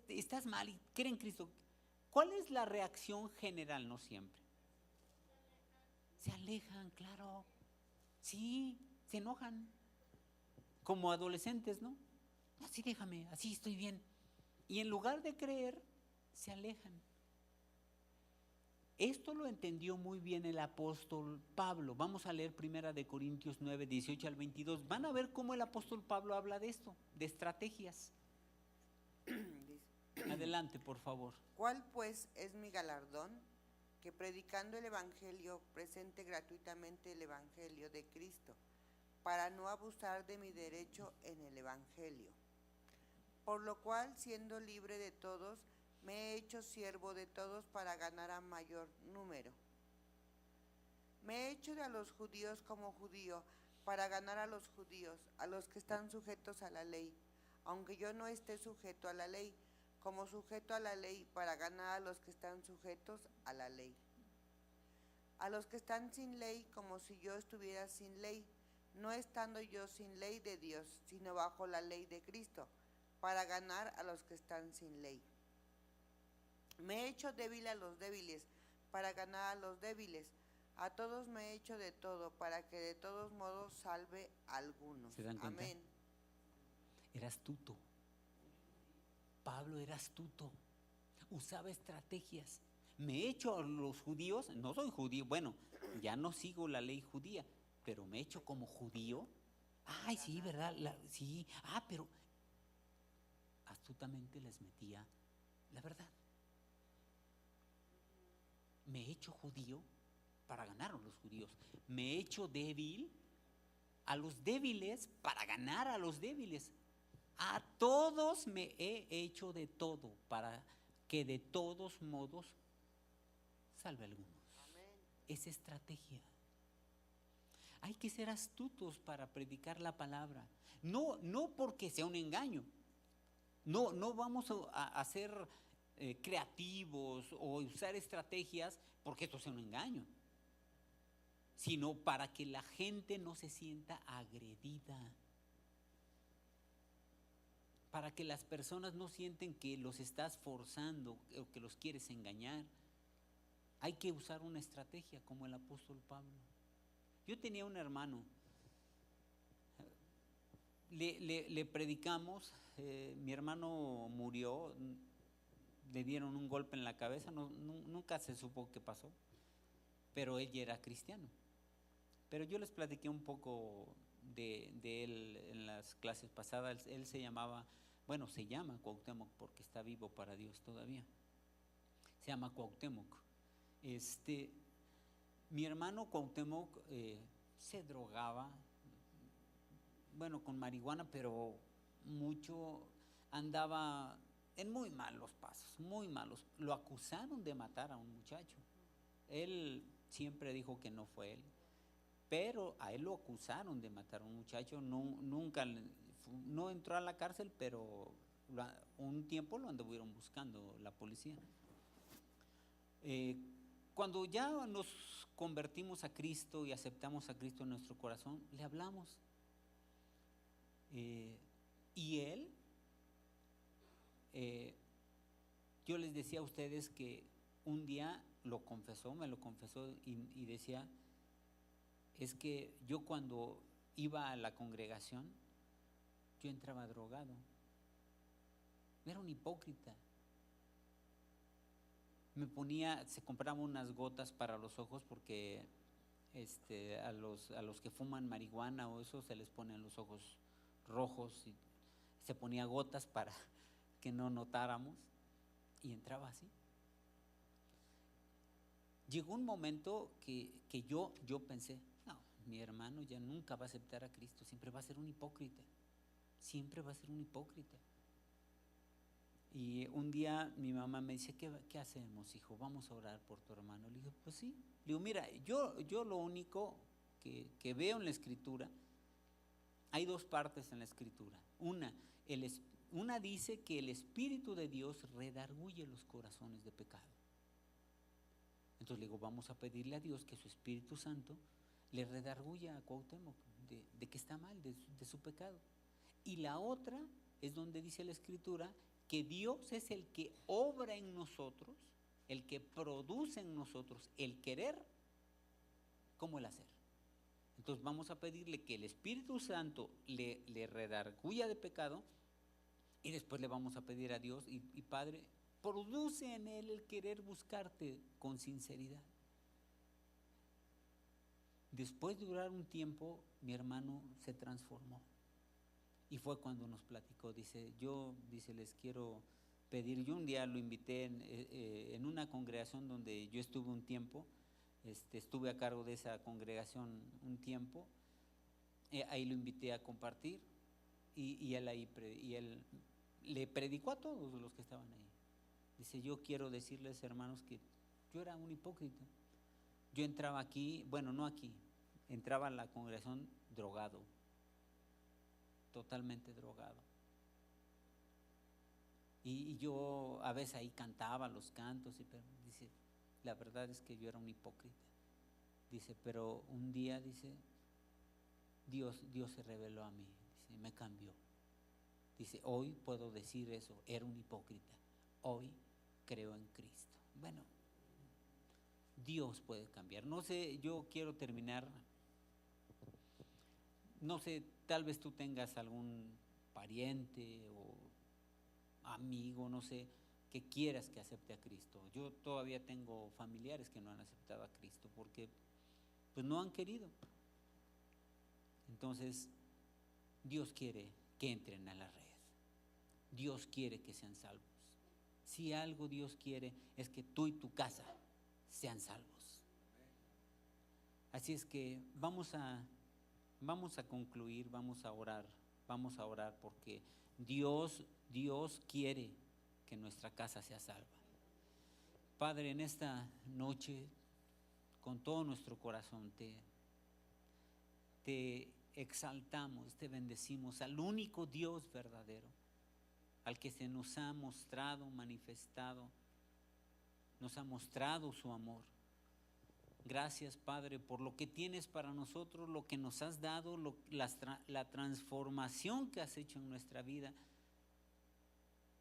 estás mal y cree en Cristo? ¿Cuál es la reacción general? No siempre. Se alejan, claro. Sí, se enojan. Como adolescentes, ¿no? Así déjame, así estoy bien. Y en lugar de creer, se alejan. Esto lo entendió muy bien el apóstol Pablo. Vamos a leer 1 Corintios 9, 18 al 22. Van a ver cómo el apóstol Pablo habla de esto, de estrategias. Adelante, por favor. ¿Cuál pues es mi galardón? Que predicando el Evangelio presente gratuitamente el Evangelio de Cristo, para no abusar de mi derecho en el Evangelio. Por lo cual, siendo libre de todos, me he hecho siervo de todos para ganar a mayor número. Me he hecho de a los judíos como judío, para ganar a los judíos, a los que están sujetos a la ley, aunque yo no esté sujeto a la ley, como sujeto a la ley, para ganar a los que están sujetos a la ley. A los que están sin ley, como si yo estuviera sin ley, no estando yo sin ley de Dios, sino bajo la ley de Cristo, para ganar a los que están sin ley. Me he hecho débil a los débiles, para ganar a los débiles. A todos me he hecho de todo, para que de todos modos salve a algunos. ¿Se dan cuenta? Amén. Era astuto. Pablo era astuto, usaba estrategias. Me he hecho a los judíos, no soy judío, bueno, ya no sigo la ley judía, pero me he hecho como judío. Ay, sí, ¿verdad? Sí, pero astutamente les metía la verdad. Me he hecho judío para ganar a los judíos. Me he hecho débil a los débiles para ganar a los débiles. A todos me he hecho de todo para que de todos modos salve a algunos. Es estrategia. Hay que ser astutos para predicar la palabra. No porque sea un engaño. No vamos a ser creativos o usar estrategias porque esto sea un engaño, sino para que la gente no se sienta agredida, para que las personas no sienten que los estás forzando o que los quieres engañar. Hay que usar una estrategia como el apóstol Pablo. Yo tenía un hermano, le predicamos, mi hermano murió, le dieron un golpe en la cabeza, nunca se supo qué pasó, pero él ya era cristiano. Pero yo les platiqué un poco de él en las clases pasadas. Él se llama Cuauhtémoc, porque está vivo para Dios todavía. Se llama Cuauhtémoc. Mi hermano Cuauhtémoc se drogaba, con marihuana, pero mucho, andaba en muy malos pasos, muy malos. Lo acusaron de matar a un muchacho. Él siempre dijo que no fue él, pero a él lo acusaron de matar a un muchacho. Nunca no entró a la cárcel, pero un tiempo lo anduvieron buscando la policía. Cuando ya nos convertimos a Cristo y aceptamos a Cristo en nuestro corazón, le hablamos. Y él, yo les decía a ustedes que un día me lo confesó y decía, es que yo cuando iba a la congregación, yo entraba drogado. Era un hipócrita. Se compraba unas gotas para los ojos porque a los que fuman marihuana o eso se les ponen los ojos rojos, y se ponía gotas para que no notáramos, y entraba así. Llegó un momento que yo pensé, no, mi hermano ya nunca va a aceptar a Cristo, siempre va a ser un hipócrita, siempre va a ser un hipócrita. Y un día mi mamá me dice, ¿qué hacemos, hijo? Vamos a orar por tu hermano. Le digo, pues sí. Le digo, mira, yo lo único que veo en la Escritura, hay dos partes en la Escritura. Una dice que el Espíritu de Dios redarguye los corazones de pecado. Entonces le digo, vamos a pedirle a Dios que su Espíritu Santo le redarguya a Cuauhtémoc de que está mal, de su pecado. Y la otra es donde dice la Escritura que Dios es el que obra en nosotros, el que produce en nosotros el querer como el hacer. Entonces vamos a pedirle que el Espíritu Santo le redarguya de pecado, y después le vamos a pedir a Dios, y Padre, produce en él el querer buscarte con sinceridad. Después de durar un tiempo, mi hermano se transformó. Y fue cuando nos platicó, dice, les quiero pedir. Yo un día lo invité en una congregación donde yo estuve un tiempo, estuve a cargo de esa congregación un tiempo, ahí lo invité a compartir, y él le predicó a todos los que estaban ahí. Dice, yo quiero decirles, hermanos, que yo era un hipócrita. Yo entraba aquí, no aquí, entraba a la congregación drogado, totalmente drogado. Y yo a veces ahí cantaba los cantos, pero dice, la verdad es que yo era un hipócrita. Dice, pero un día, dice, Dios se reveló a mí, dice, me cambió. Dice, hoy puedo decir eso, era un hipócrita, hoy creo en Cristo. Bueno, Dios puede cambiar. No sé, yo quiero terminar, no sé, tal vez tú tengas algún pariente o amigo, no sé, que quieras que acepte a Cristo. Yo todavía tengo familiares que no han aceptado a Cristo porque pues no han querido. Entonces, Dios quiere que entren a la red. Dios quiere que sean salvos. Si algo Dios quiere es que tú y tu casa sean salvos. Así es que vamos a concluir, vamos a orar porque Dios quiere que nuestra casa sea salva. Padre, en esta noche, con todo nuestro corazón, te exaltamos, te bendecimos al único Dios verdadero, al que se nos ha mostrado, manifestado, nos ha mostrado su amor. Gracias, Padre, por lo que tienes para nosotros, lo que nos has dado, la transformación que has hecho en nuestra vida.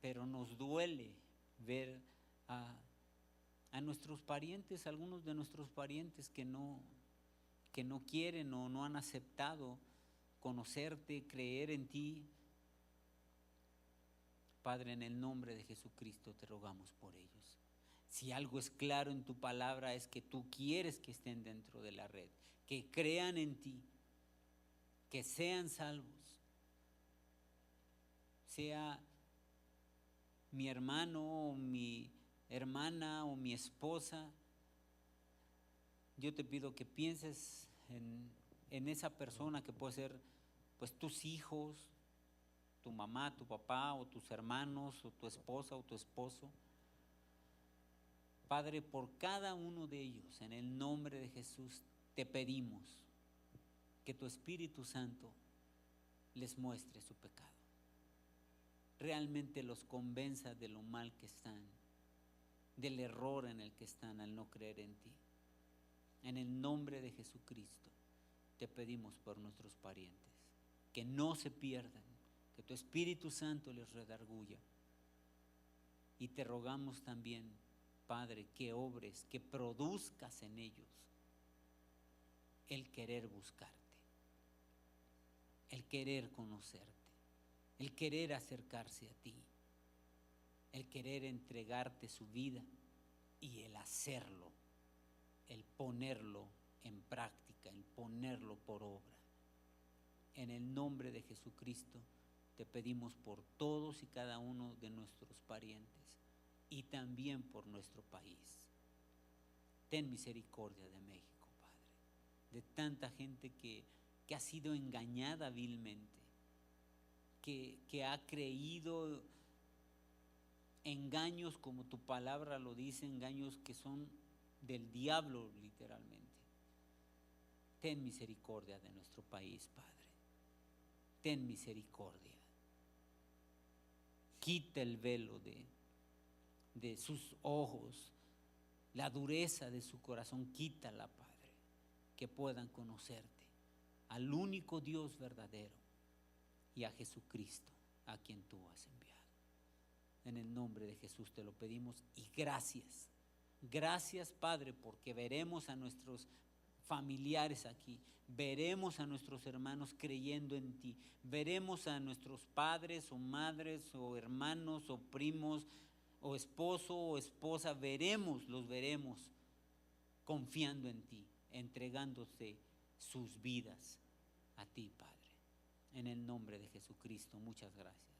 Pero nos duele ver a nuestros parientes, algunos de nuestros parientes que no quieren o no han aceptado conocerte, creer en ti. Padre, en el nombre de Jesucristo te rogamos por ellos. Si algo es claro en tu palabra es que tú quieres que estén dentro de la red, que crean en ti, que sean salvos. Sea mi hermano o mi hermana o mi esposa, yo te pido que pienses en esa persona que puede ser pues tus hijos, tu mamá, tu papá o tus hermanos o tu esposa o tu esposo. Padre, por cada uno de ellos, en el nombre de Jesús, te pedimos que tu Espíritu Santo les muestre su pecado. Realmente los convenza de lo mal que están, del error en el que están al no creer en ti. En el nombre de Jesucristo, te pedimos por nuestros parientes, que no se pierdan, que tu Espíritu Santo les redarguya. Y te rogamos también, Padre, que obres, que produzcas en ellos el querer buscarte, el querer conocerte, el querer acercarse a ti, el querer entregarte su vida y el hacerlo, el ponerlo en práctica, el ponerlo por obra. En el nombre de Jesucristo te pedimos por todos y cada uno de nuestros parientes y también por nuestro país. Ten misericordia de México, Padre, de tanta gente que ha sido engañada vilmente, que ha creído engaños, como tu palabra lo dice, engaños que son del diablo literalmente. Ten misericordia de nuestro país, Padre. Ten misericordia. Quita el velo de sus ojos, la dureza de su corazón, quítala, Padre, que puedan conocerte, al único Dios verdadero y a Jesucristo, a quien tú has enviado. En el nombre de Jesús te lo pedimos y gracias. Gracias, Padre, porque veremos a nuestros familiares aquí, veremos a nuestros hermanos creyendo en ti, veremos a nuestros padres o madres o hermanos o primos o esposo o esposa, los veremos confiando en ti, entregándose sus vidas a ti, Padre. En el nombre de Jesucristo, muchas gracias.